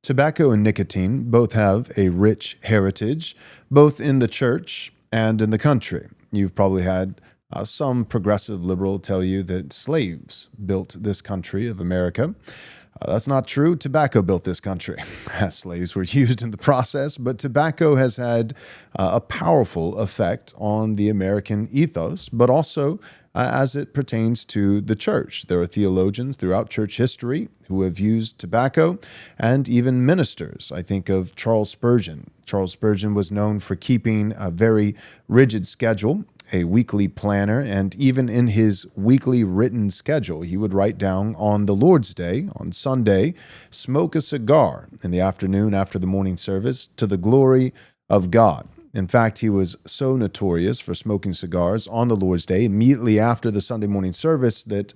Tobacco and nicotine both have a rich heritage, both in the church and in the country. You've probably had some progressive liberal tell you that slaves built this country of America. That's not true. Tobacco built this country. Slaves were used in the process, but tobacco has had a powerful effect on the American ethos, but also as it pertains to the church. There are theologians throughout church history who have used tobacco, and even ministers. I think of Charles Spurgeon. Charles Spurgeon was known for keeping a very rigid schedule, a weekly planner, and even in his weekly written schedule, he would write down on the Lord's Day, on Sunday, smoke a cigar in the afternoon after the morning service to the glory of God. In fact, he was so notorious for smoking cigars on the Lord's Day, immediately after the Sunday morning service, that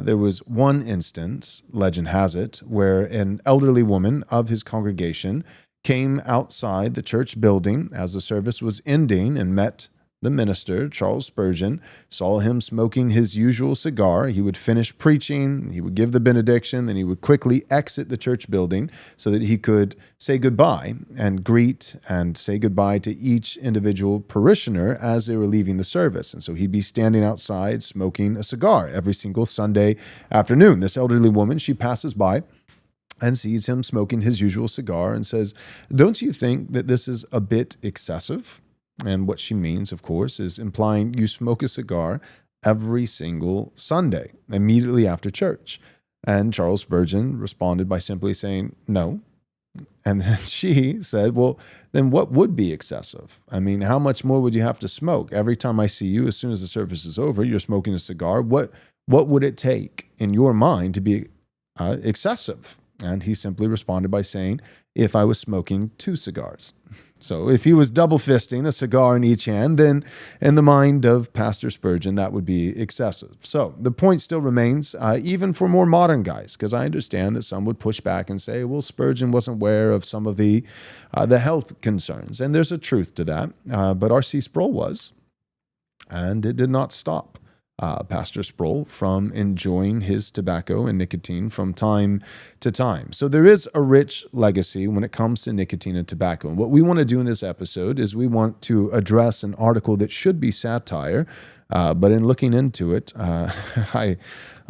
there was one instance, legend has it, where an elderly woman of his congregation came outside the church building as the service was ending and met the minister, Charles Spurgeon, saw him smoking his usual cigar. He would finish preaching, he would give the benediction, then he would quickly exit the church building so that he could say goodbye and greet and say goodbye to each individual parishioner as they were leaving the service. And so he'd be standing outside smoking a cigar every single Sunday afternoon. This elderly woman, she passes by and sees him smoking his usual cigar and says, "Don't you think that this is a bit excessive?" And what she means, of course, is implying you smoke a cigar every single Sunday, immediately after church. And Charles Spurgeon responded by simply saying, "No." And then she said, "Well, then what would be excessive? I mean, how much more would you have to smoke? Every time I see you, as soon as the service is over, you're smoking a cigar. What would it take in your mind to be excessive?" And he simply responded by saying, "If I was smoking 2 cigars." So if he was double fisting a cigar in each hand, then in the mind of Pastor Spurgeon, that would be excessive. So the point still remains, even for more modern guys, because I understand that some would push back and say, well, Spurgeon wasn't aware of some of the health concerns. And there's a truth to that. But R.C. Sproul was, and it did not stop Pastor Sproul from enjoying his tobacco and nicotine from time to time. So there is a rich legacy when it comes to nicotine and tobacco. And what we want to do in this episode is we want to address an article that should be satire, but in looking into it, I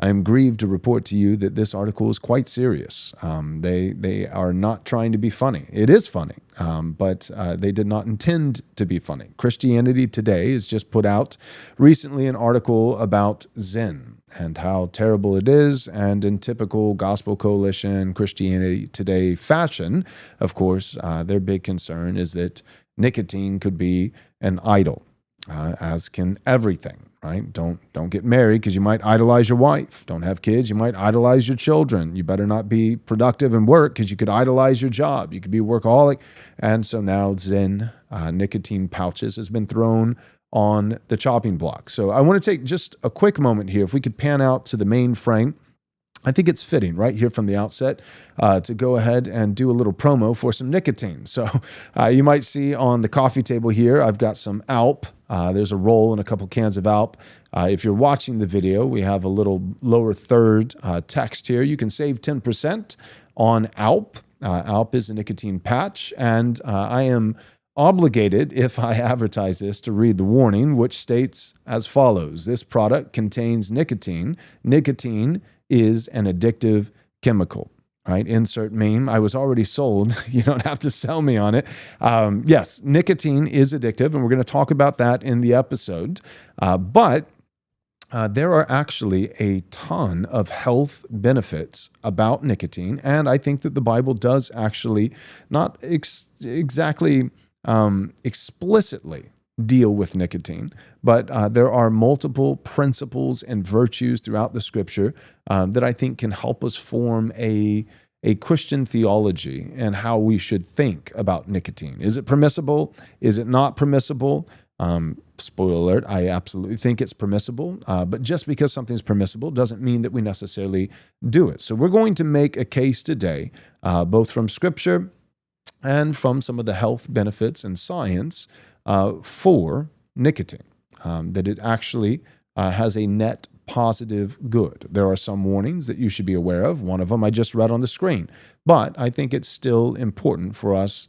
am grieved to report to you that this article is quite serious. They are not trying to be funny. It is funny, but they did not intend to be funny. Christianity Today has just put out recently an article about Zen and how terrible it is. And in typical Gospel Coalition, Christianity Today fashion, of course, their big concern is that nicotine could be an idol, as can everything. Right? Don't get married because you might idolize your wife. Don't have kids. You might idolize your children. You better not be productive in work because you could idolize your job. You could be a workaholic. And so now Zen nicotine pouches has been thrown on the chopping block. So I want to take just a quick moment here. If we could pan out to the main frame, I think it's fitting right here from the outset to go ahead and do a little promo for some nicotine. So you might see on the coffee table here, I've got some Alp. There's a roll and a couple cans of Alp. If you're watching the video, we have a little lower third text here. You can save 10% on Alp. Alp is a nicotine patch, and I am obligated, if I advertise this, to read the warning, which states as follows. This product contains nicotine. Nicotine is an addictive chemical. Right? Insert meme. I was already sold. You don't have to sell me on it. Yes, nicotine is addictive, and we're going to talk about that in the episode. But there are actually a ton of health benefits about nicotine, and I think that the Bible does actually not exactly explicitly deal with nicotine, but there are multiple principles and virtues throughout the Scripture that I think can help us form a Christian theology and how we should think about nicotine. Is it permissible? Is it not permissible? Spoiler alert, I absolutely think it's permissible, but just because something's permissible doesn't mean that we necessarily do it. So we're going to make a case today, both from Scripture and from some of the health benefits and science for nicotine, that it actually has a net positive good. There are some warnings that you should be aware of. One of them I just read on the screen. But I think it's still important for us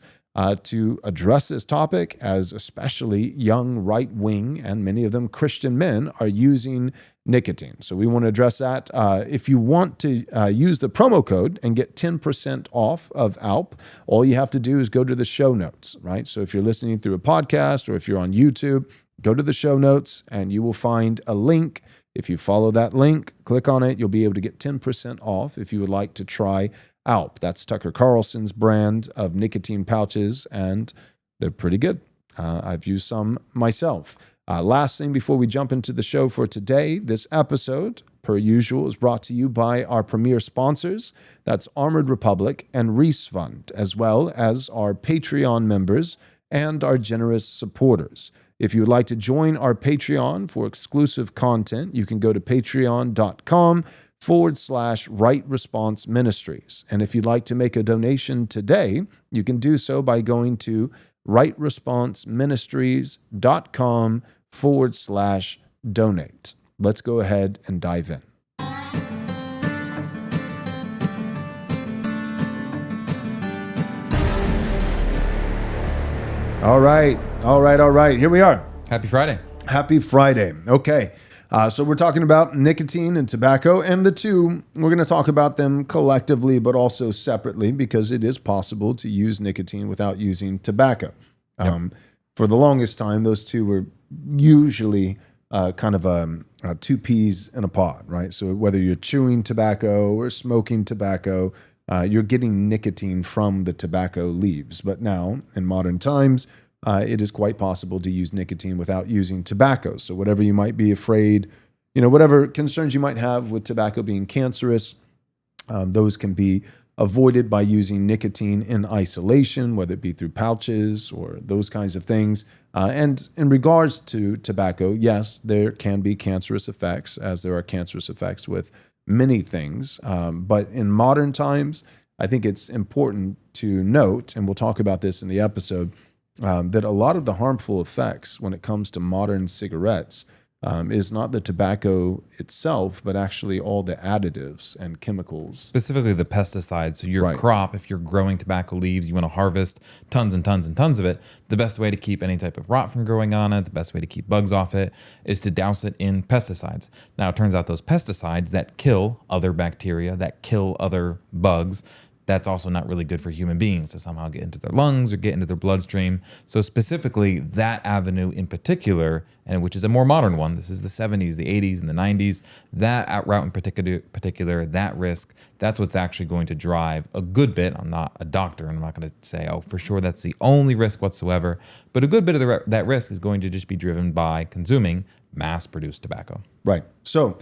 to address this topic, as especially young right-wing and many of them Christian men are using nicotine. So we want to address that. If you want to use the promo code and get 10% off of Alp, all you have to do is go to the show notes, right? So if you're listening through a podcast or if you're on YouTube, go to the show notes and you will find a link. If you follow that link, click on it, you'll be able to get 10% off if you would like to try Alp. That's Tucker Carlson's brand of nicotine pouches, and they're pretty good. I've used some myself. Last thing before we jump into the show for today, this episode, per usual, is brought to you by our premier sponsors. That's Armored Republic and Reece Fund, as well as our Patreon members and our generous supporters. If you would like to join our Patreon for exclusive content, you can go to patreon.com/Right Response Ministries. And if you'd like to make a donation today, you can do so by going to rightresponseministries.com/donate. Let's go ahead and dive in. All right. Here we are. Happy Friday. Happy Friday. Okay. So we're talking about nicotine and tobacco, and the two, we're going to talk about them collectively, but also separately, because it is possible to use nicotine without using tobacco. Yep. For the longest time, those two were usually kind of two peas in a pod, right? So whether you're chewing tobacco or smoking tobacco, you're getting nicotine from the tobacco leaves. But now, in modern times, it is quite possible to use nicotine without using tobacco. So whatever you might be afraid, whatever concerns you might have with tobacco being cancerous, those can be avoided by using nicotine in isolation, whether it be through pouches or those kinds of things. And in regards to tobacco, yes, there can be cancerous effects, as there are cancerous effects with many things. But in modern times, I think it's important to note, and we'll talk about this in the episode, that a lot of the harmful effects when it comes to modern cigarettes is not the tobacco itself, but actually all the additives and chemicals. Specifically the pesticides. So your crop, if you're growing tobacco leaves, you want to harvest tons and tons and tons of it, the best way to keep any type of rot from growing on it, the best way to keep bugs off it, is to douse it in pesticides. Now, it turns out those pesticides that kill other bacteria, that kill other bugs, that's also not really good for human beings to somehow get into their lungs or get into their bloodstream. So specifically that avenue in particular, and which is a more modern one, this is the 70s, the 80s, and the 90s, that route in particular, that risk, that's what's actually going to drive a good bit. I'm not a doctor, and I'm not going to say, for sure that's the only risk whatsoever, but a good bit of that risk is going to just be driven by consuming mass-produced tobacco. Right. So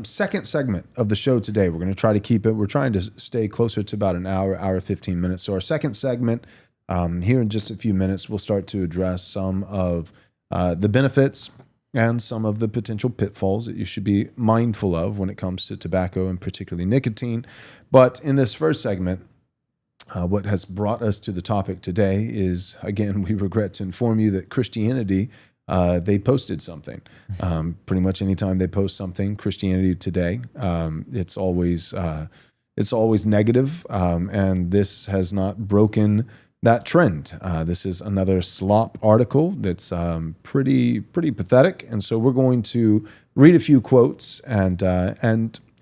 second segment of the show today, we're going to try to keep it. We're trying to stay closer to about an hour 15 minutes. So our second segment, here in just a few minutes, we'll start to address some of the benefits and some of the potential pitfalls that you should be mindful of when it comes to tobacco and particularly nicotine. But in this first segment, what has brought us to the topic today is, again, we regret to inform you that Christianity, they posted something. Pretty much anytime they post something, Christianity Today, it's always negative, and this has not broken that trend. This is another slop article that's pretty pathetic, and so we're going to read a few quotes and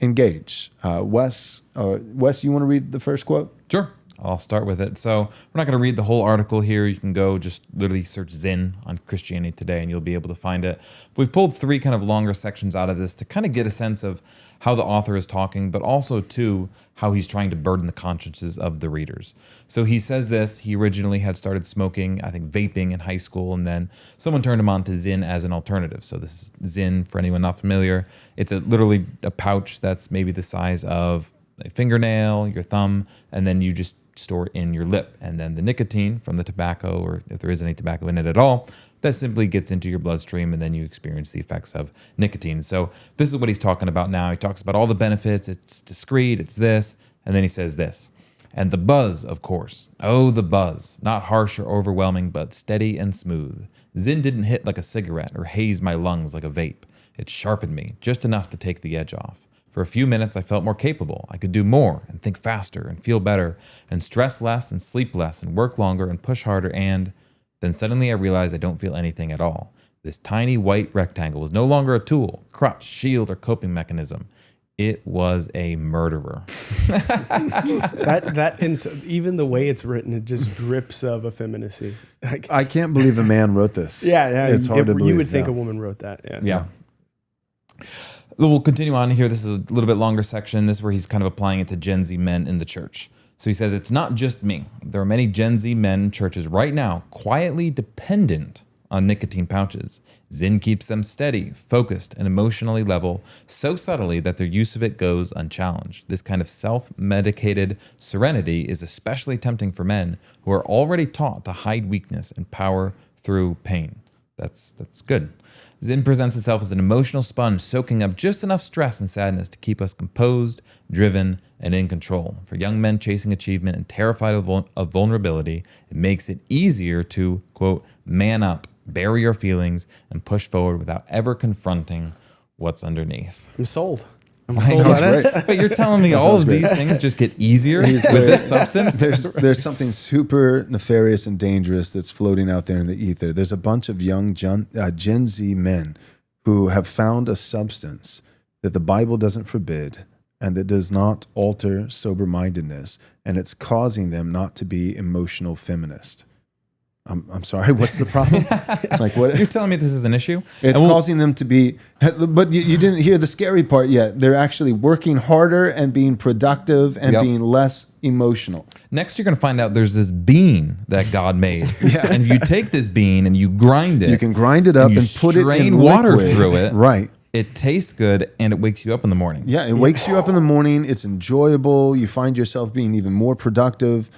engage. Wes, you want to read the first quote? Sure. I'll start with it. So we're not going to read the whole article here. You can go just literally search Zin on Christianity Today and you'll be able to find it. We've pulled three kind of longer sections out of this to kind of get a sense of how the author is talking, but also too how he's trying to burden the consciences of the readers. So he says this, he originally had started smoking, I think vaping in high school, and then someone turned him on to Zin as an alternative. So this is Zin, for anyone not familiar. It's literally a pouch that's maybe the size of a fingernail, your thumb, and then you just store in your lip. And then the nicotine from the tobacco, or if there is any tobacco in it at all, that simply gets into your bloodstream and then you experience the effects of nicotine. So this is what he's talking about now. He talks about all the benefits. It's discreet, it's this. And then he says this. And the buzz, of course. Oh, the buzz. Not harsh or overwhelming, but steady and smooth. Zin didn't hit like a cigarette or haze my lungs like a vape. It sharpened me just enough to take the edge off. For a few minutes, I felt more capable. I could do more and think faster and feel better and stress less and sleep less and work longer and push harder. And then suddenly I realized I don't feel anything at all. This tiny white rectangle was no longer a tool, crutch, shield, or coping mechanism. It was a murderer. Even the way it's written, it just drips of effeminacy. Like, I can't believe a man wrote this. yeah. It's hard to believe. You would think a woman wrote that. Yeah. We'll continue on here. This is a little bit longer section. This is where he's kind of applying it to Gen Z men in the church. So he says, it's not just me. There are many Gen Z men in churches right now quietly dependent on nicotine pouches. Zyn keeps them steady, focused, and emotionally level so subtly that their use of it goes unchallenged. This kind of self-medicated serenity is especially tempting for men who are already taught to hide weakness and power through pain. That's good. Zyn presents itself as an emotional sponge, soaking up just enough stress and sadness to keep us composed, driven, and in control. For young men chasing achievement and terrified of vulnerability, it makes it easier to, quote, man up, bury your feelings, and push forward without ever confronting what's underneath. I'm sold. But you're telling me all of these things just get easier with this substance? There's something super nefarious and dangerous that's floating out there in the ether. There's a bunch of young Gen Z men who have found a substance that the Bible doesn't forbid and that does not alter sober-mindedness, and it's causing them not to be emotional feminist. I'm sorry, what's the problem? Like, what? You're telling me this is an issue? It's causing them to be, but you didn't hear the scary part yet. They're actually working harder and being productive and being less emotional. Next, you're going to find out there's this bean that God made. And you take this bean and you grind it. You can grind it up and put it in strain water liquid. through it. Right. It tastes good and it wakes you up in the morning. Yeah, it wakes you up in the morning. It's enjoyable. You find yourself being even more productive.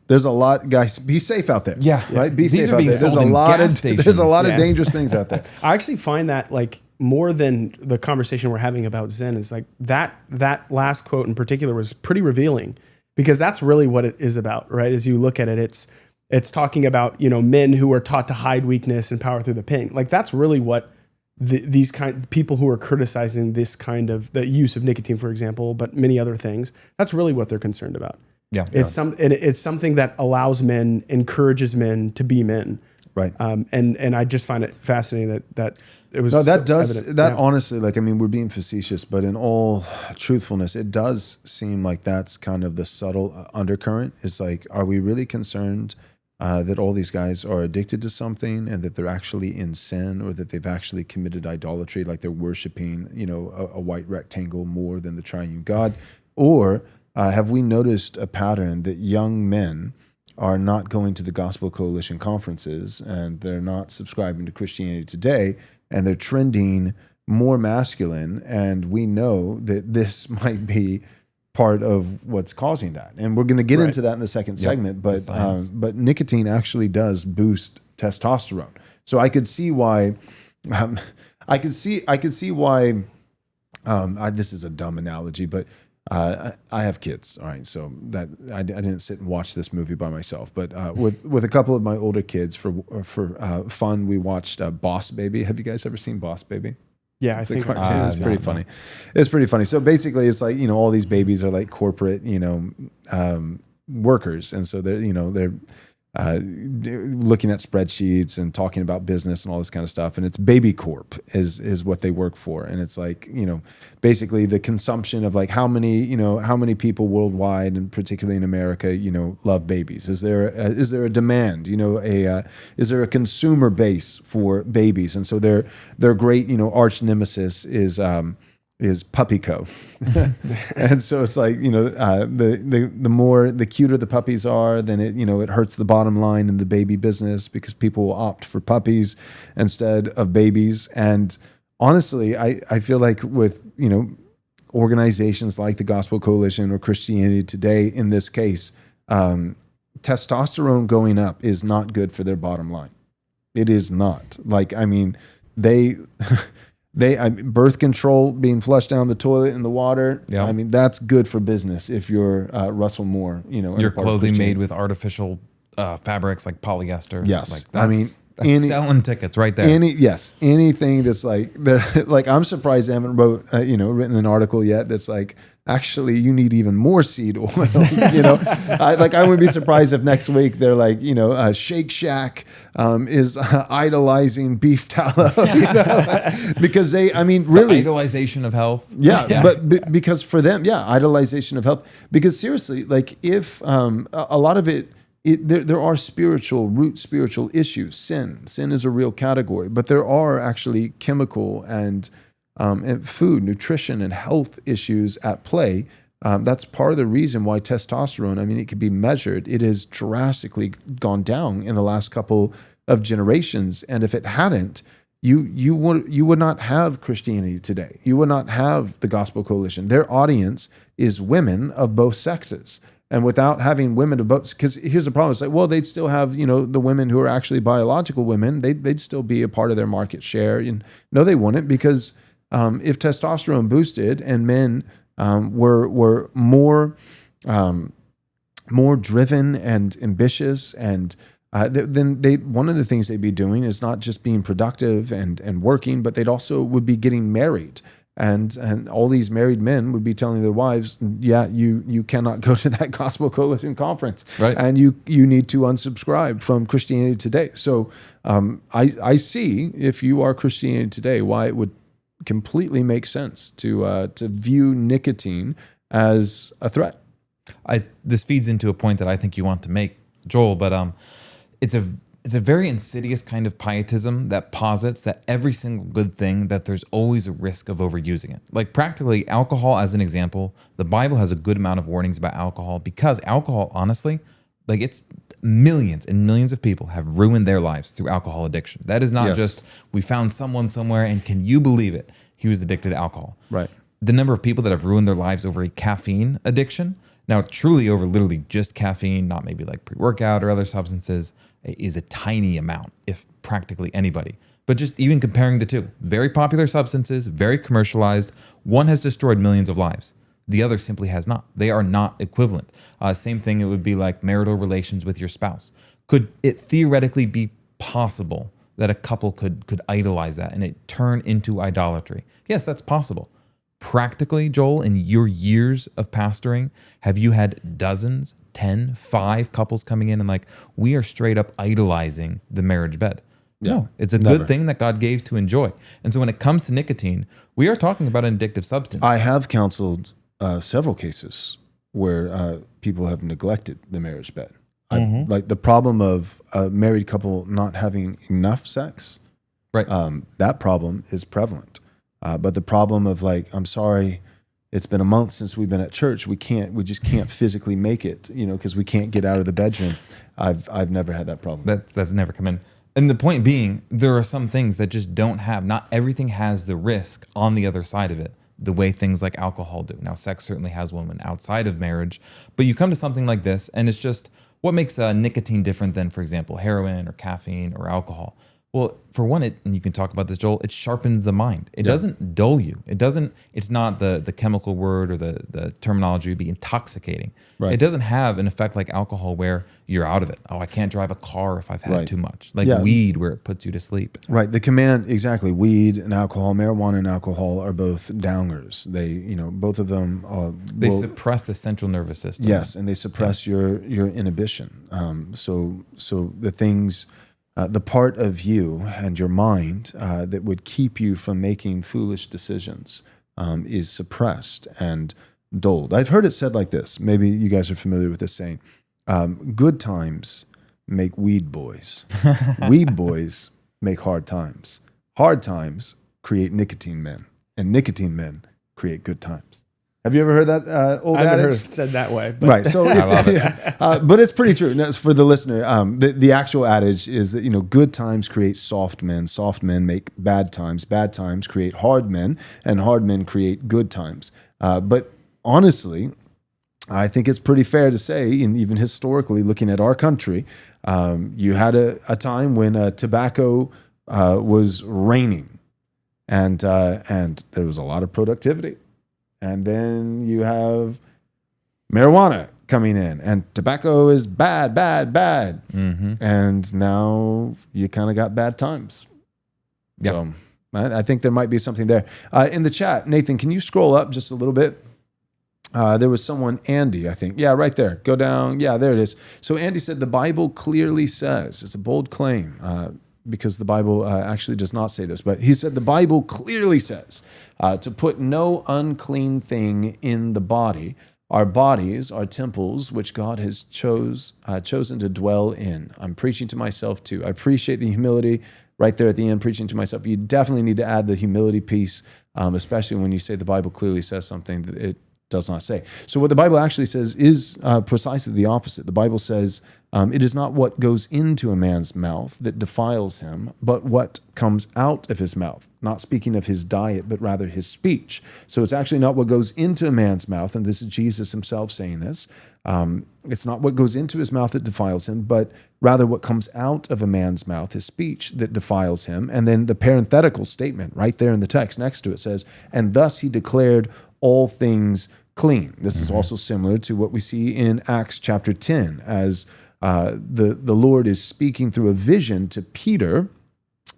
There's a lot, guys. Be safe out there. Yeah, right. Be These safe are out being there. There's sold a in lot gas of stations. there's a lot of dangerous things out there. I actually find that, like, more than the conversation we're having about Zen is like that last quote in particular was pretty revealing, because that's really what it is about, right? As you look at it, it's talking about, men who are taught to hide weakness and power through the pain. Like, that's really what these people who are criticizing this kind of the use of nicotine, for example, but many other things, that's really what they're concerned about. Yeah, it's something that allows men, encourages men to be men, right? And I just find it fascinating that it was honestly, like, I mean, we're being facetious, but in all truthfulness, it does seem like that's kind of the subtle undercurrent. Is like, are we really concerned that all these guys are addicted to something and that they're actually in sin, or that they've actually committed idolatry, like they're worshiping, a white rectangle more than the triune God, or have we noticed a pattern that young men are not going to the Gospel Coalition conferences and they're not subscribing to Christianity Today, and they're trending more masculine, and we know that this might be part of what's causing that. And we're going to get into that in the second segment, but nicotine actually does boost testosterone. So I could see why I could see why this is a dumb analogy, but I have kids, all right. So that I didn't sit and watch this movie by myself, but with a couple of my older kids for fun, we watched Boss Baby. Have you guys ever seen Boss Baby? Yeah, it's a cartoon. It's pretty funny. It's pretty funny. So basically, it's like, all these babies are like corporate, workers, and so they're looking at spreadsheets and talking about business and all this kind of stuff. And it's Baby Corp is what they work for. And it's like, basically the consumption of like how many people worldwide, and particularly in America, love babies. Is there a demand, is there a consumer base for babies? And so their great, arch nemesis is Puppyco. And so it's like, the cuter the puppies are, then it hurts the bottom line in the baby business, because people will opt for puppies instead of babies. And honestly, I feel like with, organizations like the Gospel Coalition or Christianity Today, in this case, testosterone going up is not good for their bottom line. It is not. Like, I mean, birth control being flushed down the toilet in the water. Yeah. I mean, that's good for business if you're Russell Moore, your clothing made with artificial fabrics like polyester. Yes. Like I mean, That's selling tickets right there. Anything that's like I'm surprised they haven't written an article yet that's like, actually you need even more seed oil. I wouldn't be surprised if next week they're like, Shake Shack is idolizing beef tallow, because really the idolization of health. Yeah. But because for them, idolization of health, because seriously, like if a lot of there are spiritual issues. Sin is a real category, but there are actually chemical and food, nutrition, and health issues at play. That's part of the reason why testosterone, it could be measured. It has drastically gone down in the last couple of generations. And if it hadn't, you would not have Christianity today. You would not have the Gospel Coalition. Their audience is women of both sexes. And without having women of both, because here's the problem. It's like, well, they'd still have, the women who are actually biological women. They'd still be a part of their market share. And no, they wouldn't, because if testosterone boosted and men were more driven and ambitious, and then one of the things they'd be doing is not just being productive and working, but they'd also would be getting married. And all these married men would be telling their wives, you cannot go to that Gospel Coalition conference, right? And you need to unsubscribe from Christianity Today. So I see, if you are Christianity Today, why it would completely make sense to view nicotine as a threat. This feeds into a point that I think you want to make, Joel, but it's a very insidious kind of pietism that posits that every single good thing, that there's always a risk of overusing it. Like practically alcohol, as an example, the Bible has a good amount of warnings about alcohol, because alcohol, honestly, like it's millions and millions of people have ruined their lives through alcohol addiction. That is not just, we found someone somewhere and can you believe it? He was addicted to alcohol. Right. The number of people that have ruined their lives over a caffeine addiction, now truly over literally just caffeine, not maybe like pre-workout or other substances, is a tiny amount, if practically anybody. But just even comparing the two, very popular substances, very commercialized. One has destroyed millions of lives. The other simply has not. They are not equivalent. Same thing, it would be like marital relations with your spouse. Could it theoretically be possible that a couple could idolize that and it turn into idolatry? Yes, that's possible. Practically, Joel, in your years of pastoring, have you had dozens, 10, 5 couples coming in and like, we are straight up idolizing the marriage bed? No, it's a good thing that God gave to enjoy. And so when it comes to nicotine, we are talking about an addictive substance. I have counseled several cases where people have neglected the marriage bed. Like the problem of a married couple not having enough sex, right? That problem is prevalent. But the problem of like, I'm sorry, it's been a month since we've been at church. We just can't physically make it, because we can't get out of the bedroom. I've never had that problem. That's never come in. And the point being, there are some things that just don't have, not everything has the risk on the other side of it, the way things like alcohol do. Now, sex certainly has one when outside of marriage, but you come to something like this and it's just, what makes nicotine different than, for example, heroin or caffeine or alcohol? Well, for one, and you can talk about this, Joel, it sharpens the mind. It doesn't dull you. It's not the chemical word or the terminology would be intoxicating. Right. It doesn't have an effect like alcohol where you're out of it. Oh, I can't drive a car if I've had too much. Like weed where it puts you to sleep. Right. The command, exactly. Weed and alcohol, marijuana and alcohol are both downers. They, both of them they suppress the central nervous system. Yes, and they suppress your inhibition. So the things... the part of you and your mind that would keep you from making foolish decisions is suppressed and dulled. I've heard it said like this. Maybe you guys are familiar with this saying. Good times make weed boys. Weed boys make hard times. Hard times create nicotine men. And nicotine men create good times. Have you ever heard that old adage? I've never heard it said that way. But. Right. So I love it. But it's pretty true. Now, for the listener, the actual adage is that, good times create soft men make bad times create hard men, and hard men create good times. But honestly, I think it's pretty fair to say, and even historically looking at our country, you had a time when tobacco was reigning and there was a lot of productivity. And then you have marijuana coming in, and tobacco is bad, bad, bad. And now you kind of got bad times. Yep. So I think there might be something there. In the chat, Nathan, can you scroll up just a little bit? There was someone, Andy, I think. Yeah, right there. Go down. Yeah, there it is. So Andy said the Bible clearly says, it's a bold claim because the Bible actually does not say this, but he said the Bible clearly says to put no unclean thing in the body. Our bodies are temples which God has chosen to dwell in. I'm preaching to myself too. I appreciate the humility right there at the end, preaching to myself. You definitely need to add the humility piece, especially when you say the Bible clearly says something that it does not say. So what the Bible actually says is precisely the opposite. The Bible says it is not what goes into a man's mouth that defiles him, but what comes out of his mouth. Not speaking of his diet, but rather his speech. So it's actually not what goes into a man's mouth, and this is Jesus himself saying this. It's not what goes into his mouth that defiles him, but rather what comes out of a man's mouth, his speech, that defiles him. And then the parenthetical statement right there in the text next to it says, and thus he declared all things clean. This is also similar to what we see in Acts chapter 10 as the Lord is speaking through a vision to Peter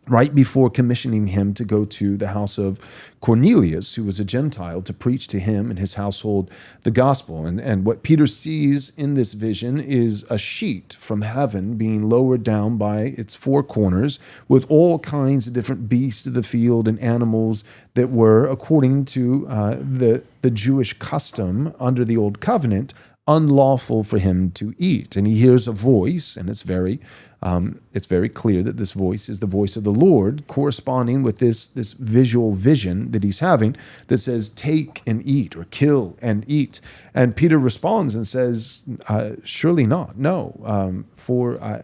right before commissioning him to go to the house of Cornelius, who was a Gentile, to preach to him and his household the gospel. And what Peter sees in this vision is a sheet from heaven being lowered down by its four corners with all kinds of different beasts of the field and animals that were, according to the Jewish custom under the Old Covenant, unlawful for him to eat. And he hears a voice, and it's very clear that this voice is the voice of the Lord, corresponding with this visual vision that he's having that says, take and eat, or kill and eat. And Peter responds and says, surely not, no, for I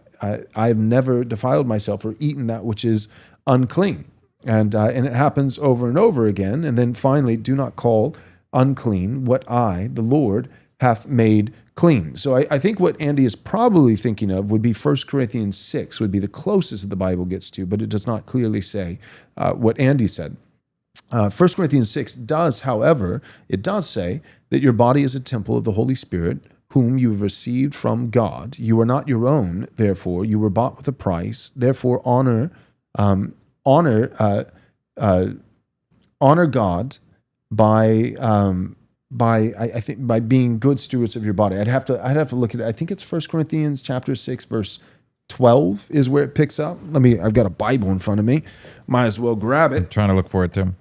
have never defiled myself or eaten that which is unclean. And it happens over and over again. And then finally, do not call unclean what I, the Lord, hath made clean. So I think what Andy is probably thinking of would be 1 Corinthians 6 would be the closest that the Bible gets to, but it does not clearly say what Andy said. 1 Corinthians 6 does, however, it does say that your body is a temple of the Holy Spirit, whom you have received from God. You are not your own, therefore you were bought with a price. Therefore honor God by being good stewards of your body. I'd have to look at it. I think it's 1 Corinthians chapter 6, verse 12 is where it picks up. I've got a Bible in front of me. Might as well grab it. I'm trying to look for it too.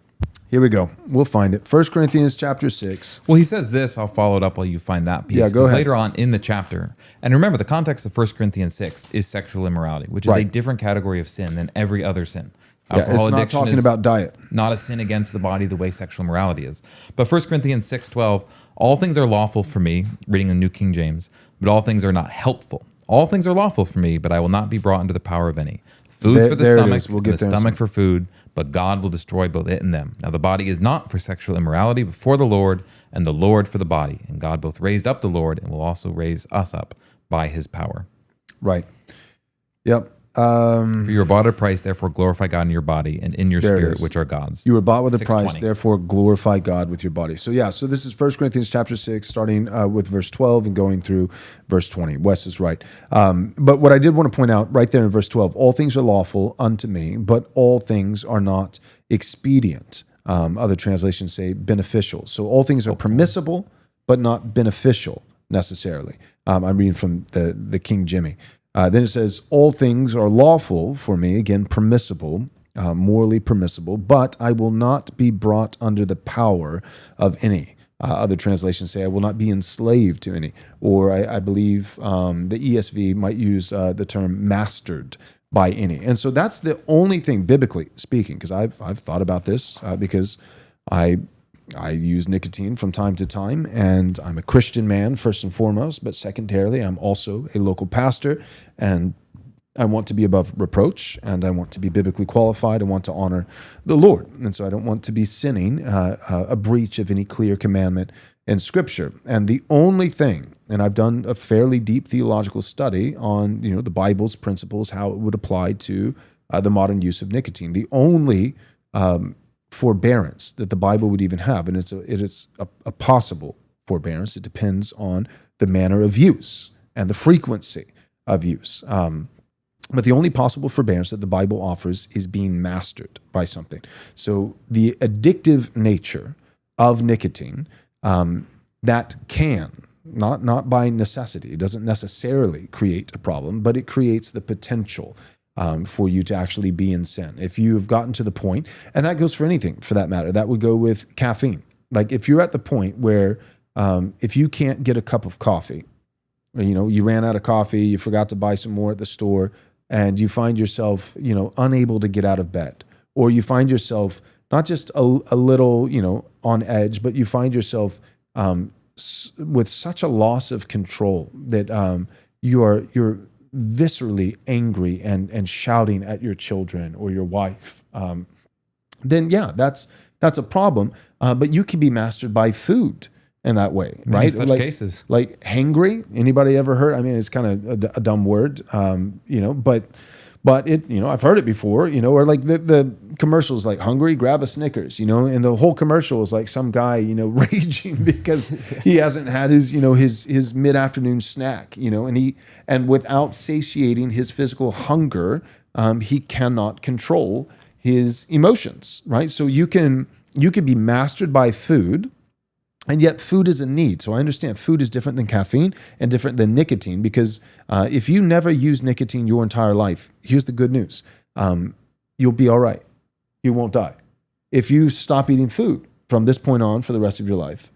Here we go. We'll find it. 1 Corinthians chapter 6. Well, he says this. I'll follow it up while you find that piece. Yeah, go ahead. Later on in the chapter, and remember, the context of 1 Corinthians 6 is sexual immorality, which is a different category of sin than every other sin. Alcohol it's not addiction talking is about diet. Not a sin against the body the way sexual immorality is. But 1 Corinthians 6:12, all things are lawful for me, reading the New King James, but all things are not helpful. All things are lawful for me, but I will not be brought under the power of any. Food's for the stomach, we'll get the stomach for food, but God will destroy both it and them. Now the body is not for sexual immorality, but for the Lord, and the Lord for the body. And God both raised up the Lord and will also raise us up by his power. Right. Yep. For you were bought at a price, therefore glorify God in your body and in your spirit, which are God's. You were bought with a 6:20. price, therefore glorify God with your body. So this is 1 Corinthians chapter 6, starting with verse 12 and going through verse 20. Wes is right. But what I did want to point out right there in verse 12, all things are lawful unto me, but all things are not expedient. Other translations say beneficial. So all things are permissible, but not beneficial necessarily. I'm reading from the King Jimmy. Then it says, all things are lawful for me, again, permissible, morally permissible, but I will not be brought under the power of any. Other translations say, I will not be enslaved to any. Or I believe the ESV might use the term mastered by any. And so that's the only thing, biblically speaking, because I've thought about this because I use nicotine from time to time, and I'm a Christian man first and foremost, but secondarily, I'm also a local pastor, and I want to be above reproach, and I want to be biblically qualified. I want to honor the Lord, and so I don't want to be sinning a breach of any clear commandment in Scripture. And the only thing, and I've done a fairly deep theological study on the Bible's principles, how it would apply to the modern use of nicotine. The only forbearance that the Bible would even have, and it's a possible forbearance. It depends on the manner of use and the frequency of use. But the only possible forbearance that the Bible offers is being mastered by something. So the addictive nature of nicotine, that can, not by necessity, it doesn't necessarily create a problem, but it creates the potential for you to actually be in sin. If you've gotten to the point, and that goes for anything for that matter, that would go with caffeine. Like if you're at the point where if you can't get a cup of coffee, you ran out of coffee, you forgot to buy some more at the store, and you find yourself, unable to get out of bed, or you find yourself not just a little, on edge, but you find yourself with such a loss of control that you're viscerally angry and shouting at your children or your wife. Then yeah, that's a problem. But you can be mastered by food in that way, Many right? such cases. Like hangry. Anybody ever heard? I mean, it's kind of a dumb word, but it, I've heard it before, or like the commercials like hungry, grab a Snickers, and the whole commercial is like some guy, raging because he hasn't had his, his mid-afternoon snack, and without satiating his physical hunger, he cannot control his emotions, right? So you can be mastered by food. And yet food is a need. So I understand food is different than caffeine and different than nicotine, because if you never use nicotine your entire life, here's the good news. You'll be all right. You won't die. If you stop eating food from this point on for the rest of your life,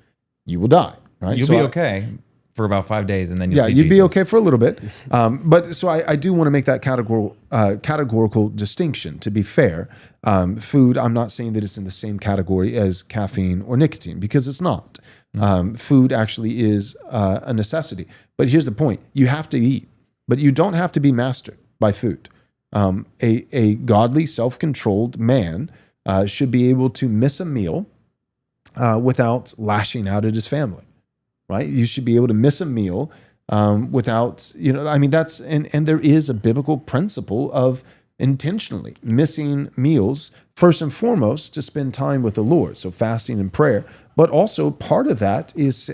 you will die. Right? You'll be okay for about 5 days, and then you'll see you'd be Jesus. okay for a little bit. But so I do want to make that categorical distinction. To be fair, food, I'm not saying that it's in the same category as caffeine or nicotine, because it's not. Food actually is a necessity. But here's the point. You have to eat, but you don't have to be mastered by food. A godly, self-controlled man should be able to miss a meal without lashing out at his family. Right? You should be able to miss a meal without, that's, and there is a biblical principle of intentionally missing meals, first and foremost, to spend time with the Lord. So fasting and prayer, but also part of that is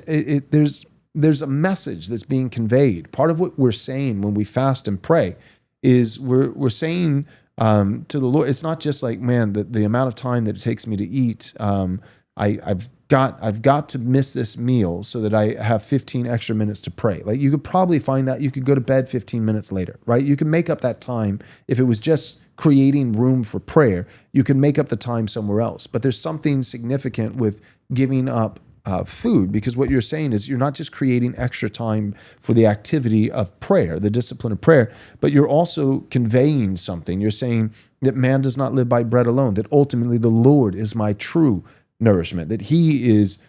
there's a message that's being conveyed. Part of what we're saying when we fast and pray is we're saying to the Lord, it's not just like, man, the amount of time that it takes me to eat, I've got to miss this meal so that I have 15 extra minutes to pray. Like you could probably find that you could go to bed 15 minutes later, right? You can make up that time. If it was just creating room for prayer, you can make up the time somewhere else. But there's something significant with giving up food, because what you're saying is you're not just creating extra time for the activity of prayer, the discipline of prayer, but you're also conveying something. You're saying that man does not live by bread alone, that ultimately the Lord is my true nourishment, that he is,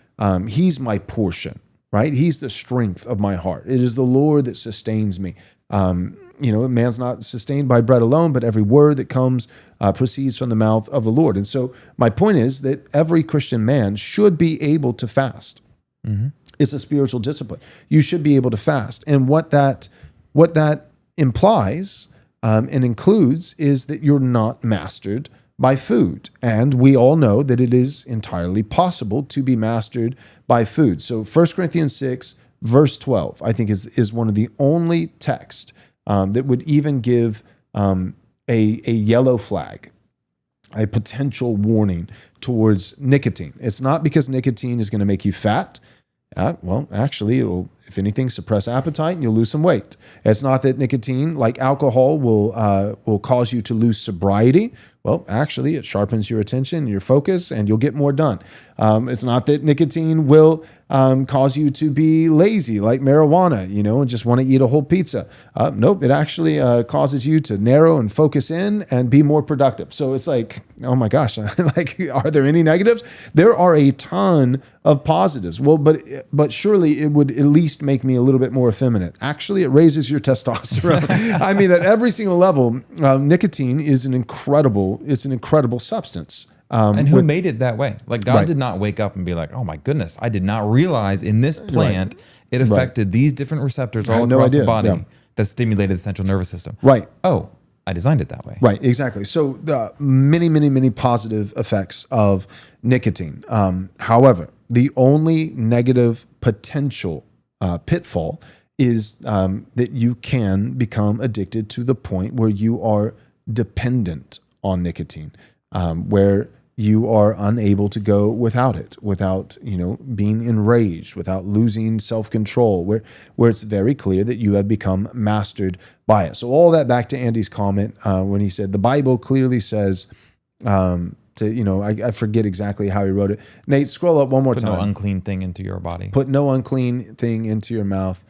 he's my portion, right? He's the strength of my heart. It is the Lord that sustains me. Man's not sustained by bread alone, but every word that comes proceeds from the mouth of the Lord. And so my point is that every Christian man should be able to fast. Mm-hmm. It's a spiritual discipline. You should be able to fast. And what that implies and includes is that you're not mastered by food. And we all know that it is entirely possible to be mastered by food. So 1 Corinthians 6, verse 12, I think is one of the only texts that would even give a yellow flag, a potential warning towards nicotine. It's not because nicotine is going to make you fat. Well, actually, it'll, if anything, suppress appetite and you'll lose some weight. It's not that nicotine, like alcohol, will cause you to lose sobriety. Well, actually, it sharpens your attention, your focus, and you'll get more done. It's not that nicotine will cause you to be lazy like marijuana, and just want to eat a whole pizza. Nope, it actually causes you to narrow and focus in and be more productive. So it's like, oh my gosh, like, are there any negatives? There are a ton of positives. Well, but surely it would at least make me a little bit more effeminate. Actually, it raises your testosterone. I mean, at every single level, nicotine is an incredible substance. And who made it that way? Like God did not wake up and be like, oh my goodness, I did not realize in this plant it affected these different receptors all across the body that stimulated the central nervous system. Right. Oh, I designed it that way. Right, exactly. So the many, many, many positive effects of nicotine. However, The only negative potential pitfall is that you can become addicted to the point where you are dependent on nicotine, where you are unable to go without it, without being enraged, without losing self-control, where it's very clear that you have become mastered by it. So all that back to Andy's comment when he said the Bible clearly says I forget exactly how he wrote it. Nate, scroll up one more time. Put no unclean thing into your body. Put no unclean thing into your mouth.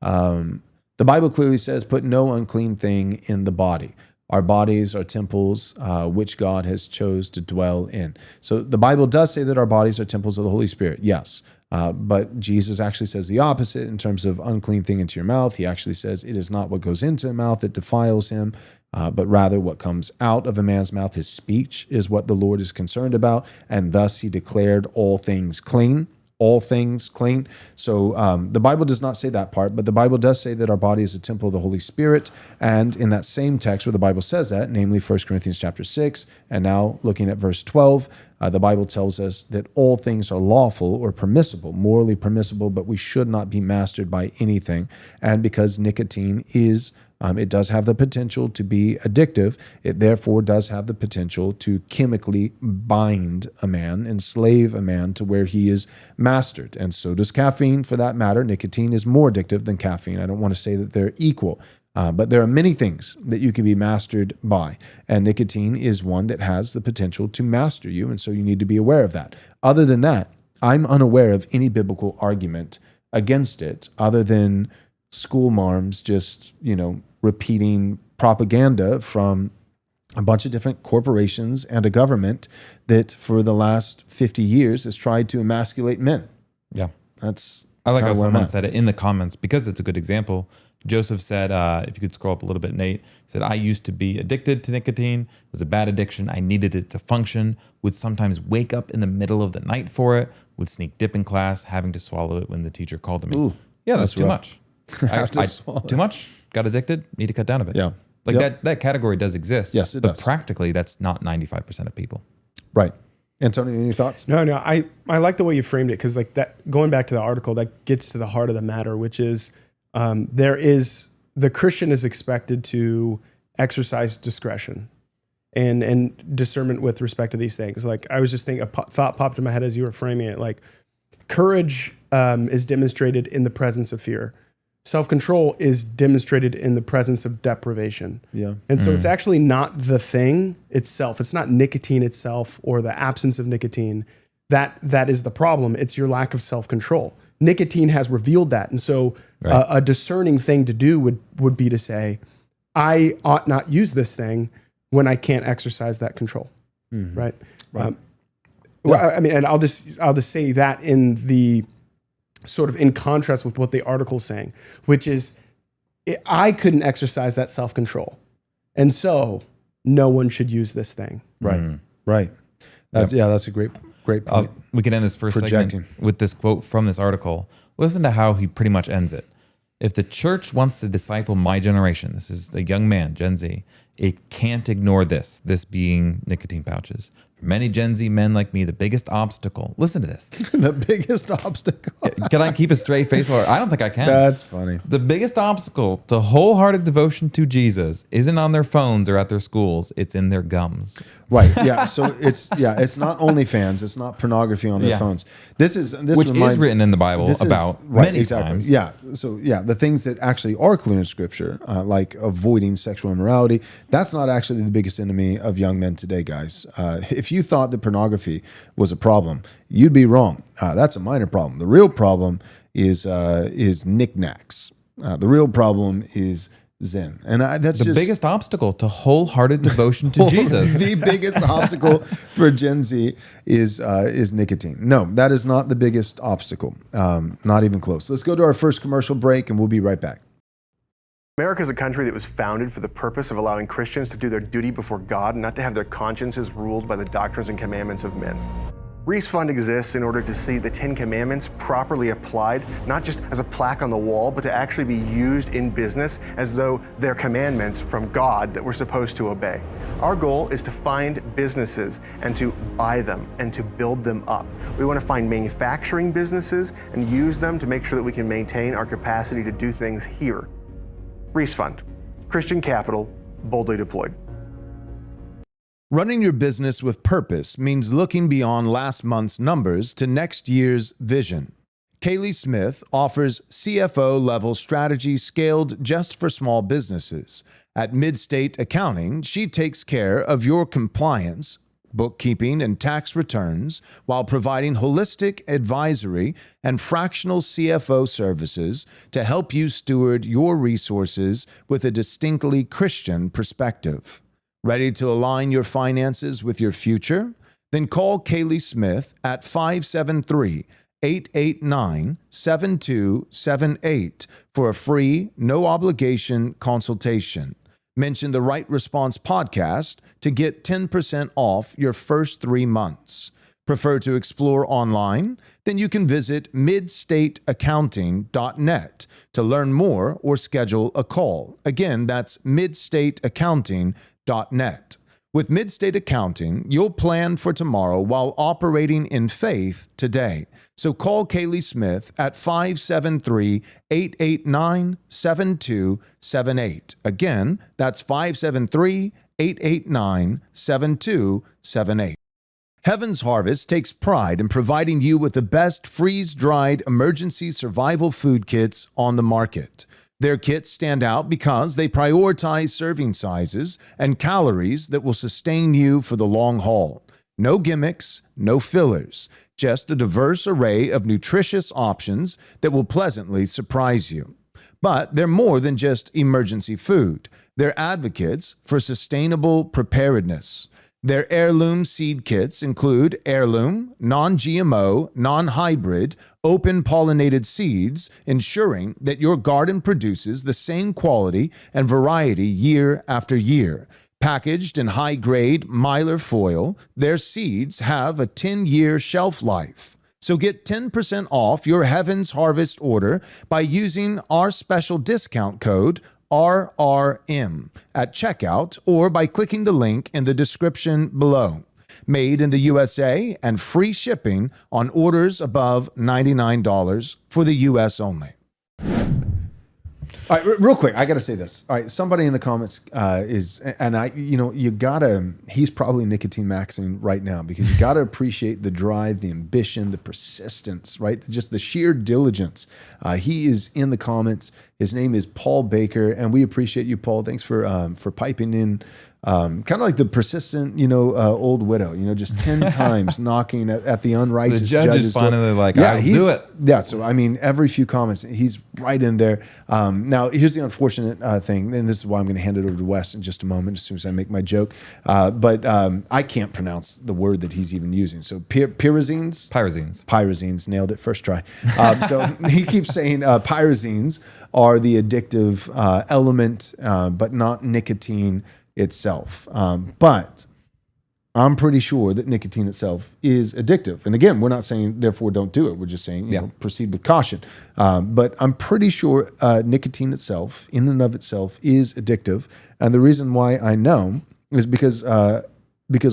The Bible clearly says, put no unclean thing in the body. Our bodies are temples which God has chose to dwell in. So the Bible does say that our bodies are temples of the Holy Spirit, yes. But Jesus actually says the opposite in terms of unclean thing into your mouth. He actually says it is not what goes into a mouth that defiles him, but rather what comes out of a man's mouth. His speech is what the Lord is concerned about, and thus he declared all things clean. All things clean. So the Bible does not say that part, but the Bible does say that our body is a temple of the Holy Spirit. And in that same text where the Bible says that, namely 1 Corinthians chapter 6, and now looking at verse 12, the Bible tells us that all things are lawful or permissible, morally permissible, but we should not be mastered by anything. And because nicotine is it does have the potential to be addictive. It therefore does have the potential to chemically bind a man, enslave a man to where he is mastered. And so does caffeine, for that matter. Nicotine is more addictive than caffeine. I don't want to say that they're equal, but there are many things that you can be mastered by. And nicotine is one that has the potential to master you. And so you need to be aware of that. Other than that, I'm unaware of any biblical argument against it other than school marms just, repeating propaganda from a bunch of different corporations and a government that for the last 50 years has tried to emasculate men. Yeah. I like how someone said it in the comments because it's a good example. Joseph said, if you could scroll up a little bit, Nate, said, I used to be addicted to nicotine. It was a bad addiction. I needed it to function, would sometimes wake up in the middle of the night for it, would sneak dip in class, having to swallow it when the teacher called to me. Ooh, yeah, that's too much. Too much, got addicted, need to cut down a bit. Yeah. That category does exist. Yes, it but does. Practically, that's not 95% of people. Right. Antonio, any thoughts? No, I like the way you framed it because that going back to the article, that gets to the heart of the matter, which is the Christian is expected to exercise discretion and discernment with respect to these things. Like I was just thinking, a thought popped in my head as you were framing it. Like courage is demonstrated in the presence of fear. Self-control is demonstrated in the presence of deprivation. Yeah. And so it's actually not the thing itself. It's not nicotine itself or the absence of nicotine. That is the problem. It's your lack of self-control. Nicotine has revealed that. And so a discerning thing to do would be to say, I ought not use this thing when I can't exercise that control. Mm-hmm. Right. Well, I mean, and I'll just say that in the sort of in contrast with what the article's saying, which is I couldn't exercise that self-control. And so no one should use this thing. Right. Mm. Right. That's a great point. We can end this first segment with this quote from this article. Listen to how he pretty much ends it. If the church wants to disciple my generation, this is a young man, Gen Z, it can't ignore this being nicotine pouches. For many Gen Z men like me, the biggest obstacle, listen to this. The biggest obstacle. Can I keep a straight face? Or I don't think I can. That's funny. The biggest obstacle to wholehearted devotion to Jesus isn't on their phones or at their schools. It's in their gums. Right. Yeah. So it's not OnlyFans. It's not pornography on their phones. Which is written in the Bible about many times. Yeah. So the things that actually are clear in Scripture, like avoiding sexual immorality, that's not actually the biggest enemy of young men today, guys. If you thought that pornography was a problem, you'd be wrong. That's a minor problem. The real problem is knickknacks. The real problem is Zen. And that's the biggest obstacle to wholehearted devotion to Jesus. The biggest obstacle for Gen Z is nicotine. No, that is not the biggest obstacle. Not even close. Let's go to our first commercial break and we'll be right back. America is a country that was founded for the purpose of allowing Christians to do their duty before God and not to have their consciences ruled by the doctrines and commandments of men. Reece Fund exists in order to see the 10 Commandments properly applied, not just as a plaque on the wall, but to actually be used in business as though they're commandments from God that we're supposed to obey. Our goal is to find businesses and to buy them and to build them up. We want to find manufacturing businesses and use them to make sure that we can maintain our capacity to do things here. Reece Fund, Christian capital, boldly deployed. Running your business with purpose means looking beyond last month's numbers to next year's vision. Kaylee Smith offers CFO-level strategy scaled just for small businesses. At Mid-State Accounting, she takes care of your compliance, bookkeeping, and tax returns while providing holistic advisory and fractional CFO services to help you steward your resources with a distinctly Christian perspective. Ready to align your finances with your future? Then call Kaylee Smith at 573-889-7278 for a free, no-obligation consultation. Mention the Right Response podcast to get 10% off your first 3 months. Prefer to explore online? Then you can visit midstateaccounting.net to learn more or schedule a call. Again, that's midstateaccounting.net. With Mid-State Accounting, you'll plan for tomorrow while operating in faith today. So call Kaylee Smith at 573-889-7278. Again, that's 573-889-7278. Heaven's Harvest takes pride in providing you with the best freeze-dried emergency survival food kits on the market. Their kits stand out because they prioritize serving sizes and calories that will sustain you for the long haul. No gimmicks, no fillers, just a diverse array of nutritious options that will pleasantly surprise you. But they're more than just emergency food. They're advocates for sustainable preparedness. Their heirloom seed kits include heirloom, non-GMO, non-hybrid, open-pollinated seeds, ensuring that your garden produces the same quality and variety year after year. Packaged in high-grade mylar foil, their seeds have a 10-year shelf life. So get 10% off your Heaven's Harvest order by using our special discount code RRM at checkout or by clicking the link in the description below. Made in the USA and free shipping on orders above $99 for the US only. All right, real quick, I got to say this. All right, somebody in the comments he's probably nicotine maxing right now because you got to appreciate the drive, the ambition, the persistence, right? Just the sheer diligence. He is in the comments. His name is Paul Baker, and we appreciate you, Paul. Thanks for piping in. Kind of like the persistent, old widow, just 10 times knocking at the unrighteous the judge is finally door. Like, yeah, I'll do it. Yeah, so I mean, every few comments, he's right in there. Now, here's the unfortunate thing, and this is why I'm going to hand it over to Wes in just a moment, as soon as I make my joke. But I can't pronounce the word that he's even using. So pyrazines? Pyrazines, nailed it first try. So he keeps saying pyrazines are the addictive element, but not nicotine itself. But I'm pretty sure that nicotine itself is addictive. And again, we're not saying, therefore, don't do it. We're just saying, proceed with caution. But I'm pretty sure nicotine itself, in and of itself, is addictive. And the reason why I know is because